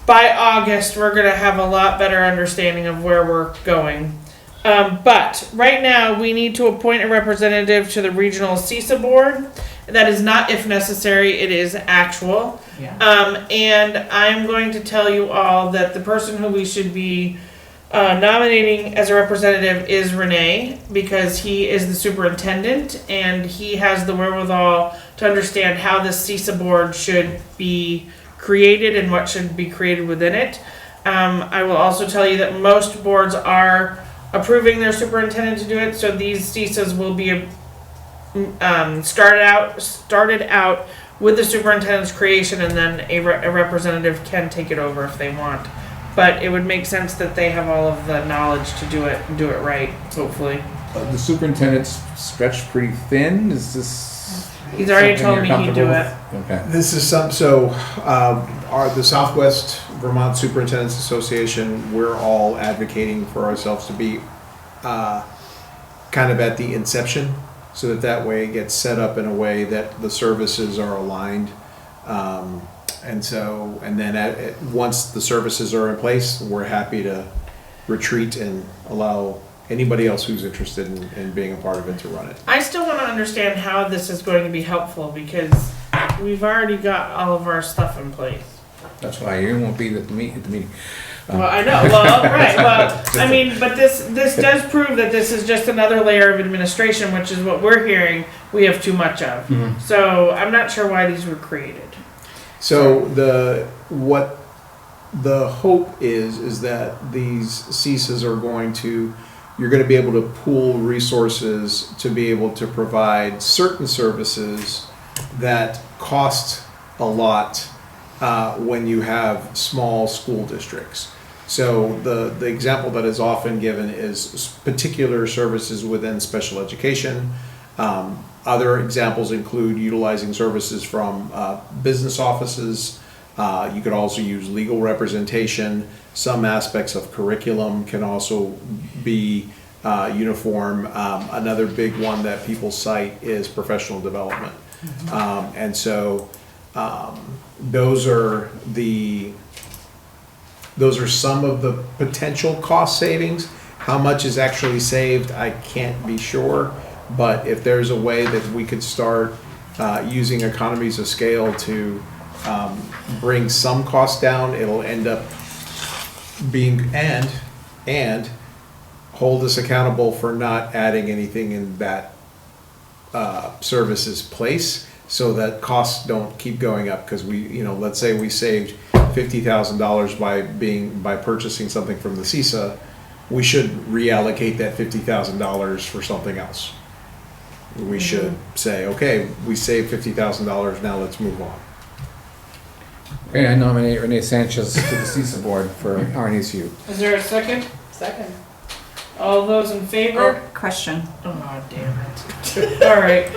by August, we're gonna have a lot better understanding of where we're going. But right now, we need to appoint a representative to the regional CISA board. That is not if necessary, it is actual. Yeah. And I'm going to tell you all that the person who we should be nominating as a representative is Renee, because he is the superintendent and he has the wherewithal to understand how the CISA board should be created and what should be created within it. I will also tell you that most boards are approving their superintendent to do it, so these CISAs will be started out with the superintendent's creation, and then a representative can take it over if they want. But it would make sense that they have all of the knowledge to do it and do it right, hopefully. The superintendent's stretched pretty thin, is this? He's already something told you're me he'd do comfortable it. with? Okay. this is the Southwest Vermont Superintendents Association, we're all advocating for ourselves to be kind of at the inception, so that way it gets set up in a way that the services are aligned. And then once the services are in place, we're happy to retreat and allow anybody else who's interested in being a part of it to run it. I still want to understand how this is going to be helpful, because we've already got all of our stuff in place. That's why you won't be at the meeting. Well, I know. Well, right. Well, I mean, but this does prove that this is just another layer of administration, which is what we're hearing we have too much of. Mhm. So I'm not sure why these were created. So what the hope is that these CISAs are you're going to be able to pool resources to be able to provide certain services that cost a lot when you have small school districts. So the example that is often given is particular services within special education. Other examples include utilizing services from business offices. You could also use legal representation. Some aspects of curriculum can also be uniform. Another big one that people cite is professional development. And so those are some of the potential cost savings. How much is actually saved, I can't be sure. But if there's a way that we could start using economies of scale to bring some costs down, it'll end up being, and hold us accountable for not adding anything in that services place, so that costs don't keep going up. Because let's say we saved $50,000 by purchasing something from the CISA, we should reallocate that $50,000 for something else. We should say, okay, we saved $50,000, now let's move on. Okay, I nominate Renee Sanchez to the CISA board for RNESU. Is there a second? Second. All those in favor? Oh, question. Oh, damn it. All right.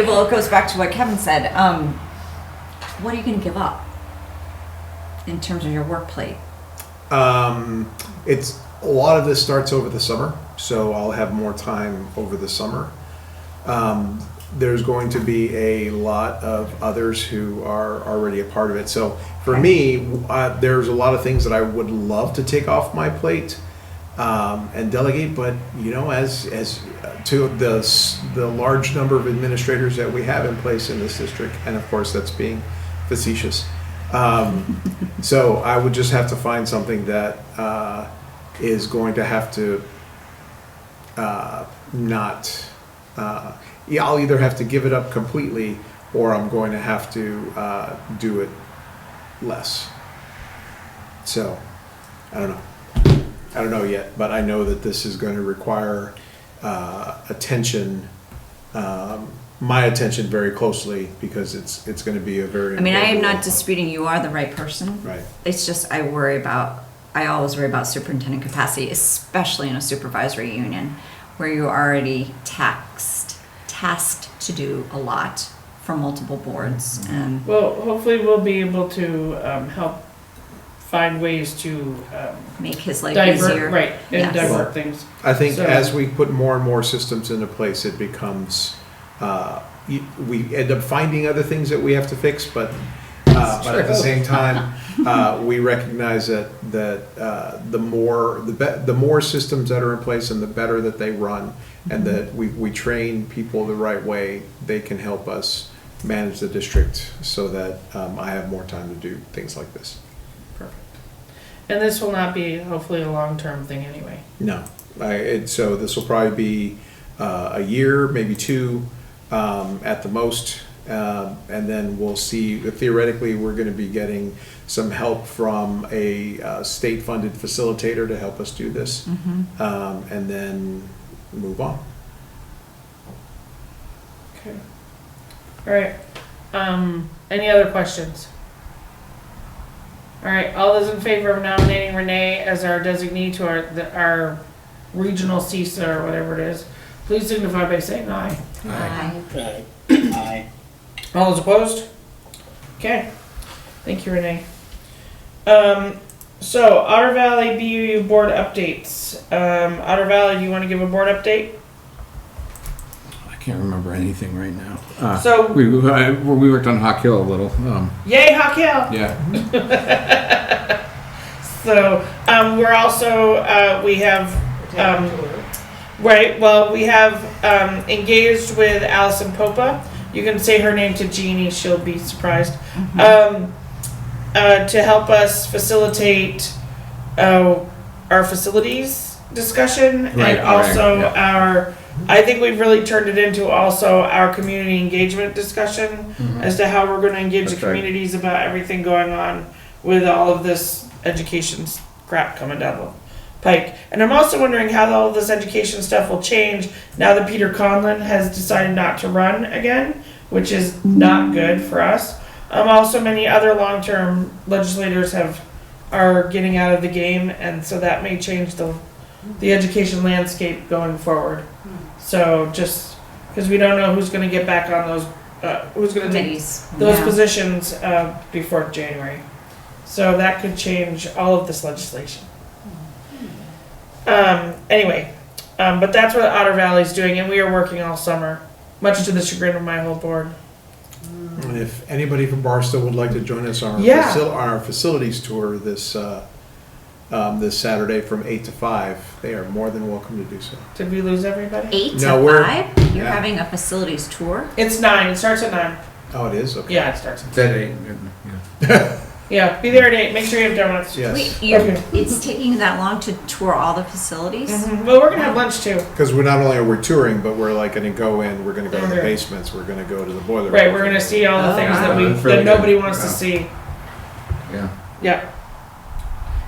Well, it goes back to what Kevin said. What are you going to give up in terms of your work plate? It's a lot of this starts over the summer, so I'll have more time over the summer. There's going to be a lot of others who are already a part of it. So for me, there's a lot of things that I would love to take off my plate and delegate, but as to the large number of administrators that we have in place in this district, and of course that's being facetious. So I would just have to find something that is going to have to I'll either have to give it up completely, or I'm going to have to do it less. So, I don't know. I don't know yet, but I know that this is going to require attention, my attention very closely, because it's going to be a very. I mean, I am important not role. disputing you are the right person. Right. It's just I always worry about superintendent capacity, especially in a supervisory union where you're already tasked to do a lot from multiple boards and. Well, hopefully we'll be able to help find ways to Make his life divert, easier. right, and Yes. divert things. I think So- as we put more and more systems into place, it becomes, we end up finding other things that we have to fix, but at the true. same time, we recognize that the more systems that are in place and the better that they run, and that we train people the right way, they can help us manage the district so that I have more time to do things like this. Perfect. And this will not be hopefully a long-term thing anyway. No, so this will probably be a year, maybe two, at the most, and then we'll see. Theoretically, we're going to be getting some help from a state-funded facilitator to help us do this, and then move on. Okay. All right. Any other questions? All right, all those in favor of nominating Renee as our designee to our regional CISA or whatever it is, please signify by saying aye. Aye. Aye. All those opposed? Okay. Thank you, Renee. So Otter Valley BUU board updates. Otter Valley, do you want to give a board update? I can't remember anything right now. So- we worked on Hawk Hill a little. Yay, Hawk Hill! Yeah. So, we're also, we have, right, well, we have, engaged with Allison Popa. You can say her name to Jeannie, she'll be surprised. To help us facilitate, our facilities discussion Right, and also yeah. I think we've really turned it into also our community engagement discussion as to how we're gonna engage the That's right. communities about everything going on with all of this education crap coming down the pike. And I'm also wondering how all of this education stuff will change now that Peter Conlon has decided not to run again, which is not good for us. Also many other long-term legislators are getting out of the game, and so that may change the education landscape going forward. So just, because we don't know who's gonna get back on those, who's gonna take Committees. those Yeah. positions before January. So that could change all of this legislation. Anyway, but that's what Otter Valley's doing, and we are working all summer, much to the chagrin of my whole board. And if anybody from Barstow would like to join us on Yeah. on our facilities tour this Saturday from 8 to 5, they are more than welcome to do so. Did we lose everybody? 8 No, to we're- 5? You're yeah. having a facilities tour? It's 9, it starts at 9. Oh, it is? Okay. Yeah, it starts at That ain't. Yeah, be there at 8, make sure you have donuts. Yes. Wait, you're, Okay. it's taking that long to tour all the facilities? Well, we're gonna have lunch too. Because we're not only are we touring, but we're like gonna go in, we're gonna go to the Okay. basements, we're gonna go to the boiler. Right, room. we're gonna see all the Oh, things wow. that That's really that nobody good. wants to Wow. see. Yeah. Yeah.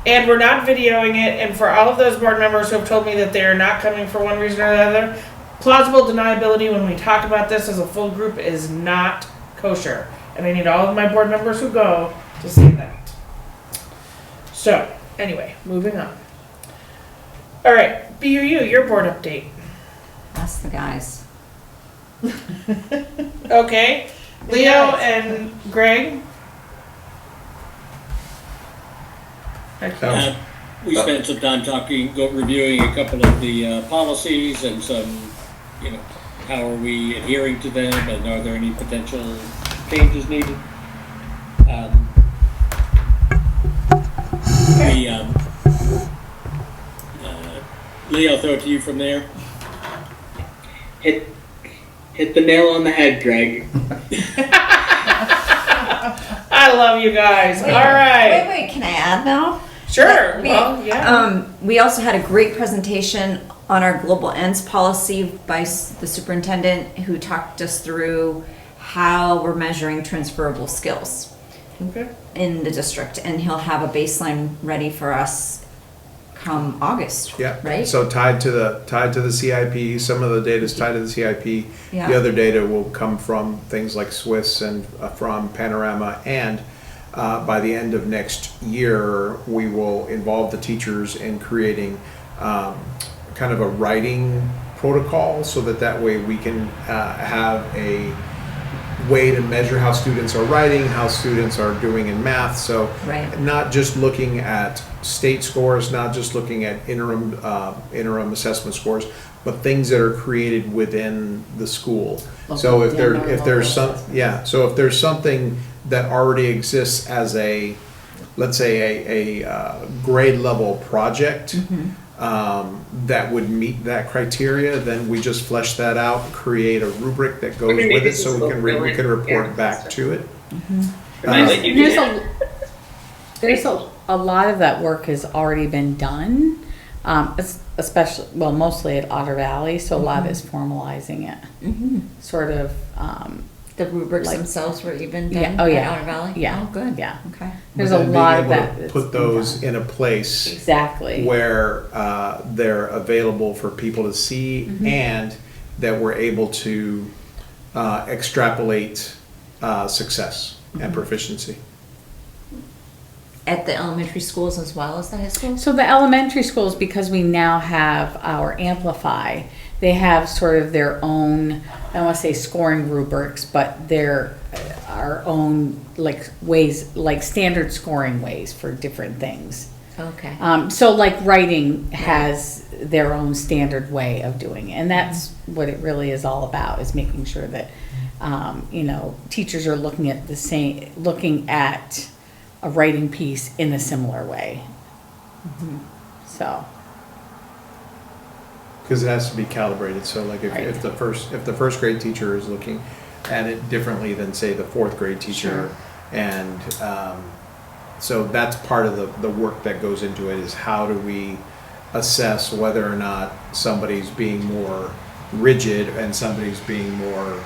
And we're not videoing it, and for all of those board members who have told me that they are not coming for one reason or another, plausible deniability when we talk about this as a full group is not kosher. And I need all of my board members who go to say that. So, anyway, moving on. All right, BUU, your board update. That's the guys. Okay, Leo and Greg. Okay. We spent some time reviewing a couple of the policies and some, how are we adhering to them, and are there any potential changes needed? Leo, I'll throw it to you from there. Hit the nail on the head, Greg. I love you guys. All right. Wait, can I add now? Sure. Well, yeah. We also had a great presentation on our global ends policy by the superintendent, who talked us through how we're measuring transferable skills. Okay. in the district, and he'll have a baseline ready for us come August, Yeah. right? So tied to the CIP, some of the data is tied to the CIP. Yeah. The other data will come from things like Swiss and from Panorama. And by the end of next year, we will involve the teachers in creating kind of a writing protocol, so that way we can have a way to measure how students are writing, how students are doing in math. So Right. not just looking at state scores, not just looking at interim assessment scores, but things that are created within the school. So if there's something that already exists as a, let's say a grade level project, that would meet that criteria, then we just flesh that out, create a rubric that goes with it, so we can report back to it. There's a lot of that work has already been done, especially, well, mostly at Otter Valley, so a lot is formalizing it. Sort of, The rubrics Like- themselves were even Yeah, done oh, at yeah. Otter Valley? Yeah, Oh, good. yeah. Okay. there's But a then lot being of able that. to that's put been those done. in a place Exactly. where they're available for people to see, and that we're able to extrapolate success and proficiency. At the elementary schools as well as the high schools? So the elementary schools, because we now have our Amplify, they have sort of their own, I don't want to say scoring rubrics, but their our own like ways, like standard scoring ways for different things. Okay. So like writing has their own standard way of doing it, and that's what it really is all about, is making sure that teachers are looking at a writing piece in a similar way. So. Because it has to be calibrated, so like if the first grade teacher is looking at it differently than, say, the fourth grade teacher, and so that's part of the work that goes into it, is how do we assess whether or not somebody's being more rigid and somebody's being more,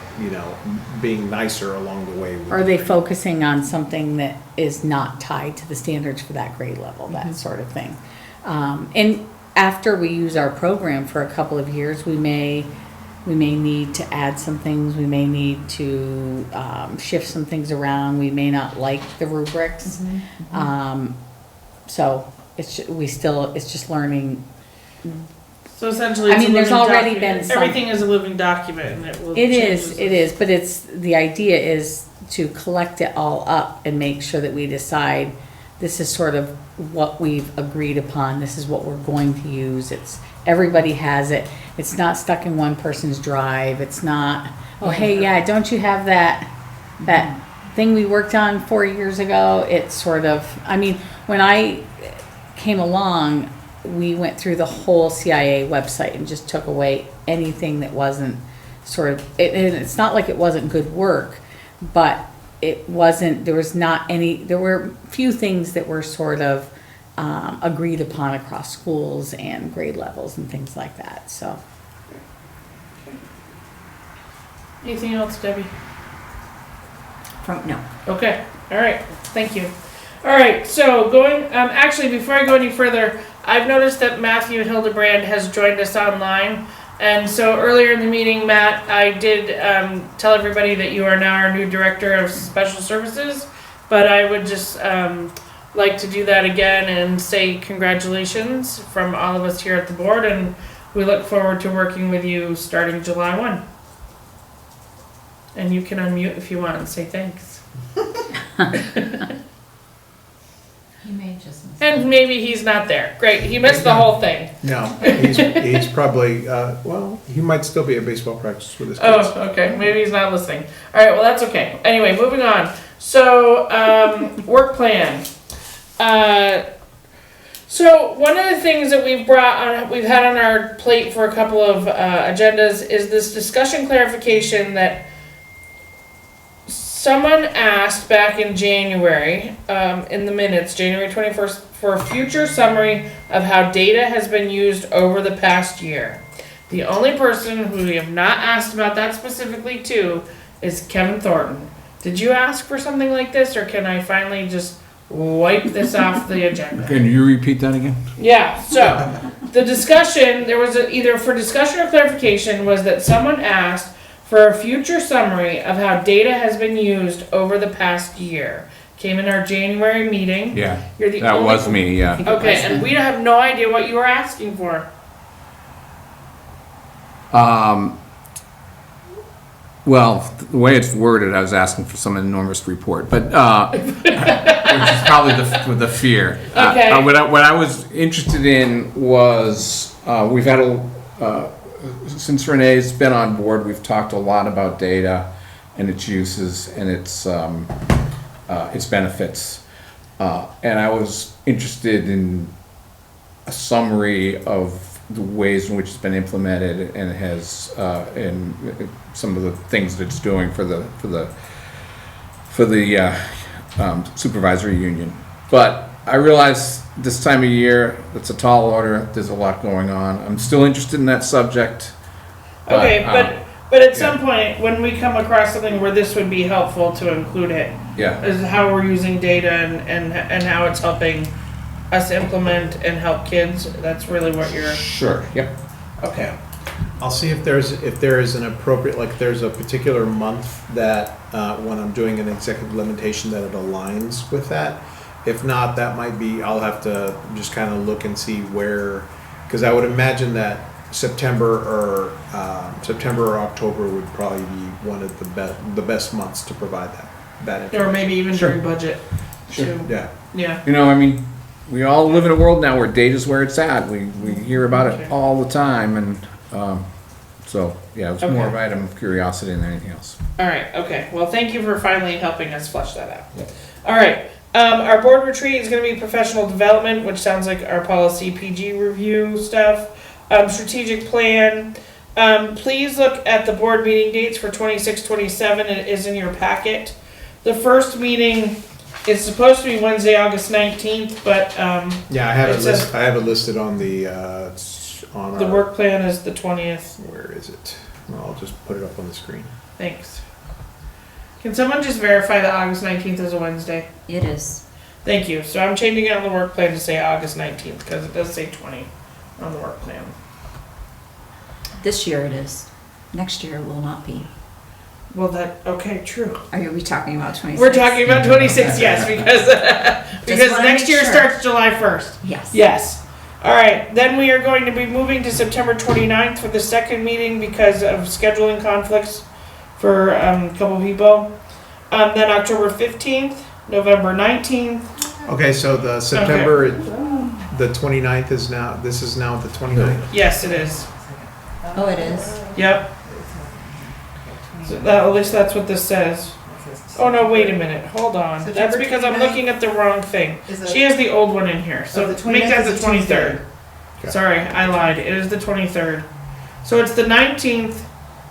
being nicer along the way. Are they focusing on something that is not tied to the standards for that grade level, that sort of thing? And after we use our program for a couple of years, we may need to add some things. We may need to shift some things around. We may not like the rubrics. So it's just learning. So essentially, I it's mean, a there's living already document. been some- Everything is a living document, and it will. It is, but the idea is to collect it all up and make sure that we decide this is sort of what we've agreed upon, this is what we're going to use, everybody has it, it's not stuck in one person's drive, it's not, oh, hey, yeah, don't you have that thing we worked on 4 years ago? It's sort of, I mean, when I came along, we went through the whole CIA website and just took away anything that wasn't sort of, and it's not like it wasn't good work, but it wasn't, there were few things that were sort of agreed upon across schools and grade levels and things like that, so. Anything else, Debbie? No. Okay, all right, thank you. All right, so actually, before I go any further, I've noticed that Matthew Hildebrand has joined us online. And so earlier in the meeting, Matt, I did tell everybody that you are now our new Director of Special Services, but I would just like to do that again and say congratulations from all of us here at the board, and we look forward to working with you starting July 1. And you can unmute if you want and say thanks. He may just miss And maybe he's not there. Great, he missed the whole thing. No, he's probably, he might still be at baseball practice with his kids. Oh, okay, maybe he's not listening. All right, well, that's okay. Anyway, moving on. So, work plan. So one of the things that we've had on our plate for a couple of agendas is this discussion clarification that someone asked back in January, in the minutes, January 21st, for a future summary of how data has been used over the past year. The only person who we have not asked about that specifically to is Kevin Thornton. Did you ask for something like this, or can I finally just wipe this off the agenda? Can you repeat that again? Yeah, so, the discussion, there was either for discussion or clarification, was that someone asked for a future summary of how data has been used over the past year. Came in our January meeting. Yeah, You're the that only- was me, yeah. Okay, and we have no idea what you were asking for. Well, the way it's worded, I was asking for some enormous report, but, which is probably the fear. Okay. What I was interested in was, we've had since Renee's been on board, we've talked a lot about data and its uses and its benefits. And I was interested in a summary of the ways in which it's been implemented and it has, and some of the things that it's doing for the supervisory union. But I realize this time of year, it's a tall order, there's a lot going on. I'm still interested in that subject. Okay, but at some point, when we come across something where this would be helpful to include it, Yeah, is how we're using data and how it's helping us implement and help kids. That's really what you're, sure, yep. okay. I'll see if there is an appropriate, like there's a particular month that when I'm doing an executive limitation that it aligns with that. If not, that might be, I'll have to just kind of look and see where, because I would imagine that September or October would probably be one of the best months to provide that information. Or maybe even Sure. during budget. Sure. too. Yeah. Yeah. You know, I mean, we all live in a world now where data's where it's at. We hear about it all the time, and so yeah, it's more of an item of curiosity than anything else. All right, okay. Well, thank you for finally helping us flesh that out. All right, our board retreat is gonna be professional development, which sounds like our policy PG review stuff. Strategic plan. Please look at the board meeting dates for 26, 27. It is in your packet. The first meeting is supposed to be Wednesday, August 19th, but Yeah, I have It it says- I have it listed on the on the our, work plan is the 20th. Where is it? Well, I'll just put it up on the screen. Thanks. Can someone just verify that August 19th is a Wednesday? It is. Thank you. So I'm changing it on the work plan to say August 19th because it does say 20 on the work plan. This year it is. Next year it will not be. Well, okay, true. Are we talking about 26? We're talking about 26, yes, because wanna next make year sure. starts July 1st. Yes. Yes. All right, then we are going to be moving to September 29th for the second meeting because of scheduling conflicts for a couple people. Then October 15th, November 19th. Okay, so the September, the 29th is now, this is now the 29th? Yes, it is. Oh, it is. Yep. So at least that's what this says. Oh no, wait a minute, hold on. That's September because I'm 29th? looking at the wrong thing. Is it- She has the old one in here, so the make 29th that the is a Tuesday. 23rd. Okay. Sorry, I lied. It is the 23rd. So it's the 19th,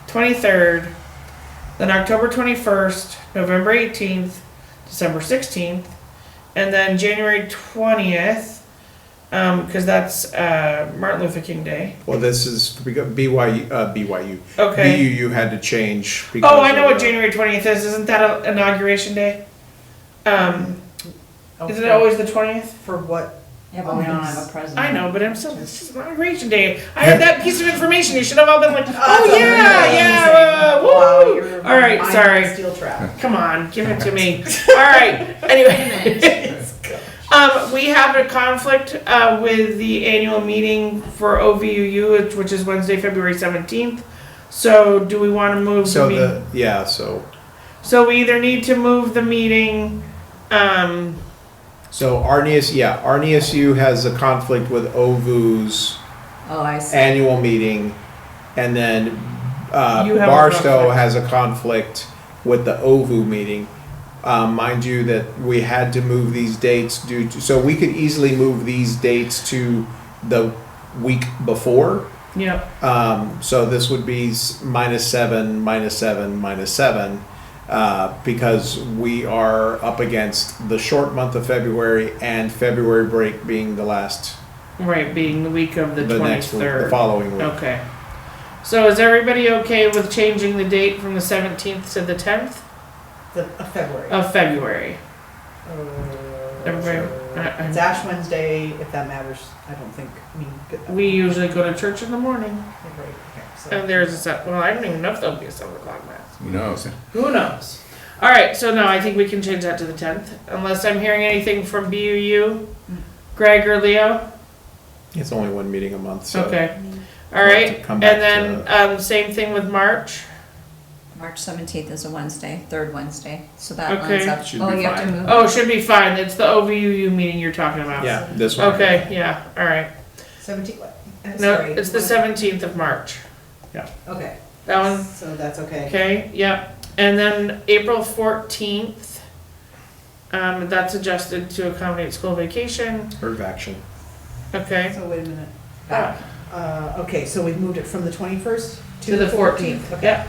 23rd, then October 21st, November 18th, December 16th, and then January 20th, because that's Martin Luther King Day. Well, this is BYU. Okay. BUU had to change. because Oh, I know of, what January 20th is. Isn't that a inauguration day? Isn't it always the 20th? For what? Yeah, but we don't have a president. I know, but I'm still, it's just inauguration day. I had that piece of information. You should have all been like, oh it's yeah, Wow, woo! you're All right, mind sorry. Steel trap. Come on, give it to me. All right, anyway. We have a conflict with the annual meeting for OVUU, which is Wednesday, February 17th. So do we want to move the So meeting? So we either need to move the meeting, so RNESU has a conflict with OVU's Oh, I see. annual meeting, and then You have a Barstow conflict. has a conflict with the OVU meeting. Mind you that we had to move these dates so we could easily move these dates to the week before. yep, So this would be -7, -7, -7, because we are up against the short month of February and February break being the last, right, being the week of the next week, 23rd. the following week. Okay. So is everybody okay with changing the date from the 17th to the 10th? February. of February. Everybody, It's Ash Wednesday, if that matters. I don't think we usually go to church in the morning, Right, okay, so. and there's well, I don't even know if there'll be a 7 o'clock mass. Who knows? Who knows? All right, so no, I think we can change that to the 10th, unless I'm hearing anything from BUU, Greg or Leo. It's only one meeting a month, so. Okay. All We'll have right, to and come back then same thing with March. March 17th is a Wednesday, third Wednesday, so that Okay. lines up. Should Oh, be you have to fine. move. Oh, should be fine. It's the OVUU meeting you're talking about. Yeah, this one. Okay, yeah, all right. 17, No, sorry. it's the 17th of March. Okay, That one, so that's okay. okay, yep. And then April 14th, that's adjusted to accommodate school vacation. Heard of action. Okay. So wait a minute. Back Okay, so we've moved it from the 21st to the 14th. Okay. Yep.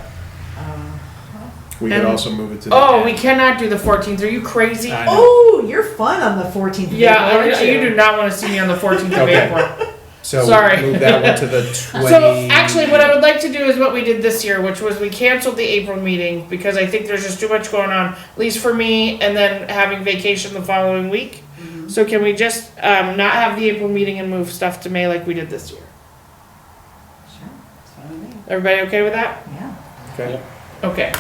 We could And- also move it to the. Oh, end. we cannot do the 14th. Are you crazy? I know. Oh, you're fun on the 14th. of Yeah, April, aren't you do not want to see me on the 14th of Okay. April. So sorry. move that one to the 20. So actually, what I would like to do is what we did this year, which was we canceled the April meeting because I think there's just too much going on, at least for me, and then having vacation the following week. So can we just not have the April meeting and move stuff to May like we did this year? Sure, it's fine with me. Everybody okay with that? Yeah. Okay. Okay.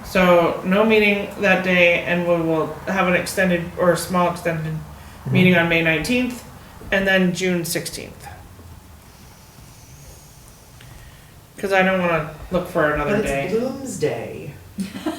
So no meeting that day, and we will have an extended or a small extended meeting on May 19th, and then June 16th. Because I don't want to look for another But day. it's Bloomsday.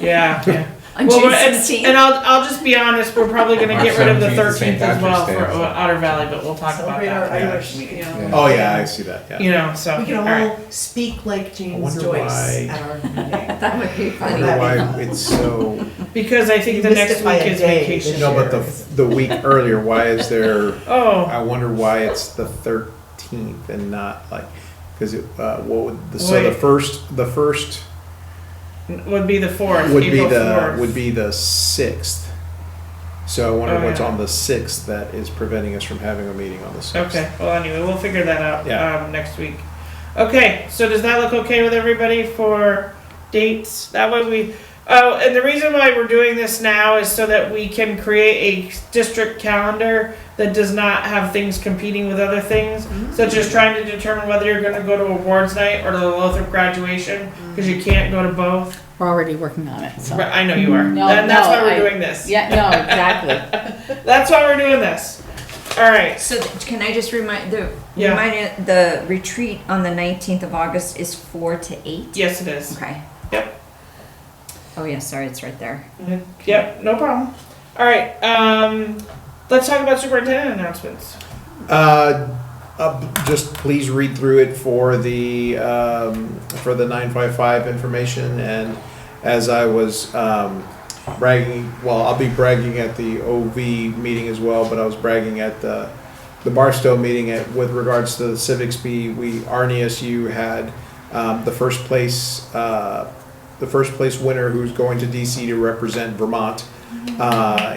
Yeah, yeah. On Well, June and 16th. I'll just be honest, we're probably gonna March get rid of the 17th, St. 13th as well Patrick's for Day. Otter Valley, but we'll talk about Celebrate our that. Irish, you know. Yeah. Oh, yeah, I see that, yeah. You know, so. We can all alright. speak like James wonder Joyce why- at our meeting. That would be I funny. wonder why it's so, Because I think You the missed next it by week a is day vacation. this no, but the week earlier, why is there, Oh, I wonder why it's the 13th and not like, because it, what would, so the Wait. first would be the 4th, would be April the, 4th. would be the 6th. So I wonder Oh, what's yeah. on the 6th that is preventing us from having a meeting on the 6th. Okay, well, anyway, we'll figure that out, Yeah. next week. Okay, so does that look okay with everybody for dates? That way we, oh, and the reason why we're doing this now is so that we can create a district calendar that does not have things competing with other things, such as trying to determine whether you're gonna go to awards night or to the Lothrop graduation, because you can't go to both. We're already working on it, so. Right, I know you are, No, and that's no, why we're I- doing this. Yeah, no, exactly. That's why we're doing this. All right, So can I just remind Yeah. the retreat on the 19th of August is 4 to 8? yes, it is. Okay. Yep. Oh yeah, sorry, it's right there. Yep, no problem. All right, let's talk about superintendent announcements. Just please read through it for the 955 information, and as I was bragging, well, I'll be bragging at the OV meeting as well, but I was bragging at the Barstow meeting with regards to the Civics Bee. RNESU had the first place winner who's going to DC to represent Vermont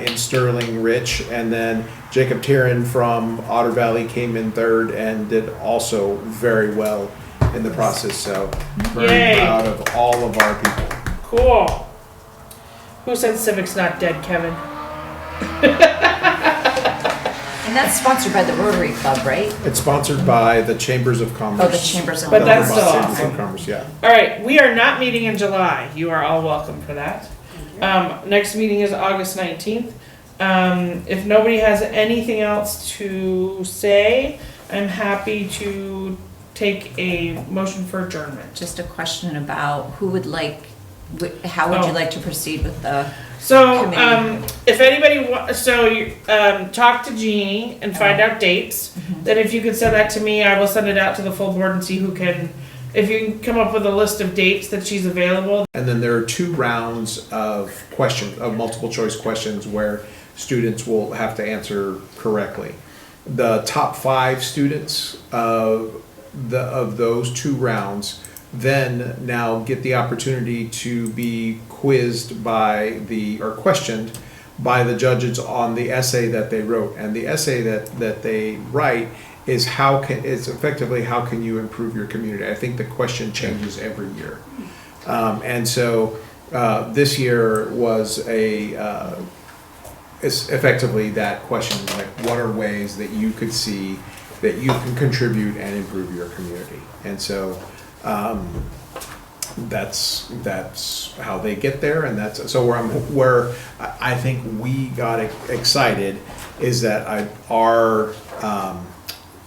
in Sterling Rich, and then Jacob Tieran from Otter Valley came in third and did also very well in the process. So very Yay. proud of all of our people. Cool. Who said Civic's not dead, Kevin? And that's sponsored by the Rotary Club, right? It's sponsored by the Chambers of Commerce. Oh, the Chambers of But The that's Vermont still Chambers of awesome. Commerce, yeah. All right, we are not meeting in July. You are all welcome for that. Next meeting is August 19th. If nobody has anything else to say, I'm happy to take a motion for adjournment. Just a question about who would like, how would Oh. you like to proceed with the? So, Committee. if anybody talk to Jeannie and find out dates. Then if you could send that to me, I will send it out to the full board and see who can, if you can come up with a list of dates that she's available. And then there are 2 rounds of questions, of multiple choice questions where students will have to answer correctly. The top 5 students of those 2 rounds then now get the opportunity to be quizzed or questioned by the judges on the essay that they wrote. And the essay that they write is effectively how can you improve your community. I think the question changes every year. And so this year was is effectively that question, like, what are ways that you could see that you can contribute and improve your community? And so, that's how they get there, and that's, so where I think we got excited is that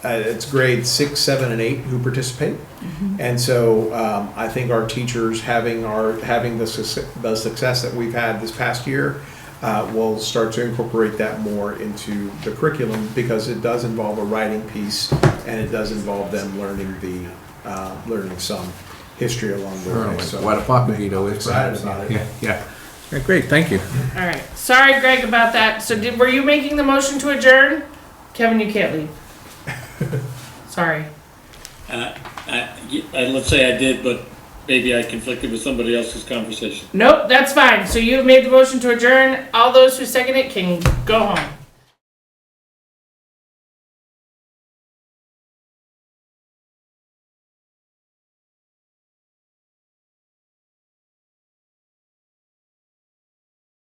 it's grades 6, 7, and 8 who participate. And so I think our teachers having the success that we've had this past year will start to incorporate that more into the curriculum, because it does involve a writing piece, and it does involve them learning learning some history along the way. So What a Papagito is. excited about it. Yeah. Okay, great, thank you. All right. Sorry, Greg, about that. So were you making the motion to adjourn? Kevin, you can't leave. Sorry. Let's say I did, but maybe I conflicted with somebody else's conversation. Nope, that's fine. So you made the motion to adjourn. All those who second it can go home.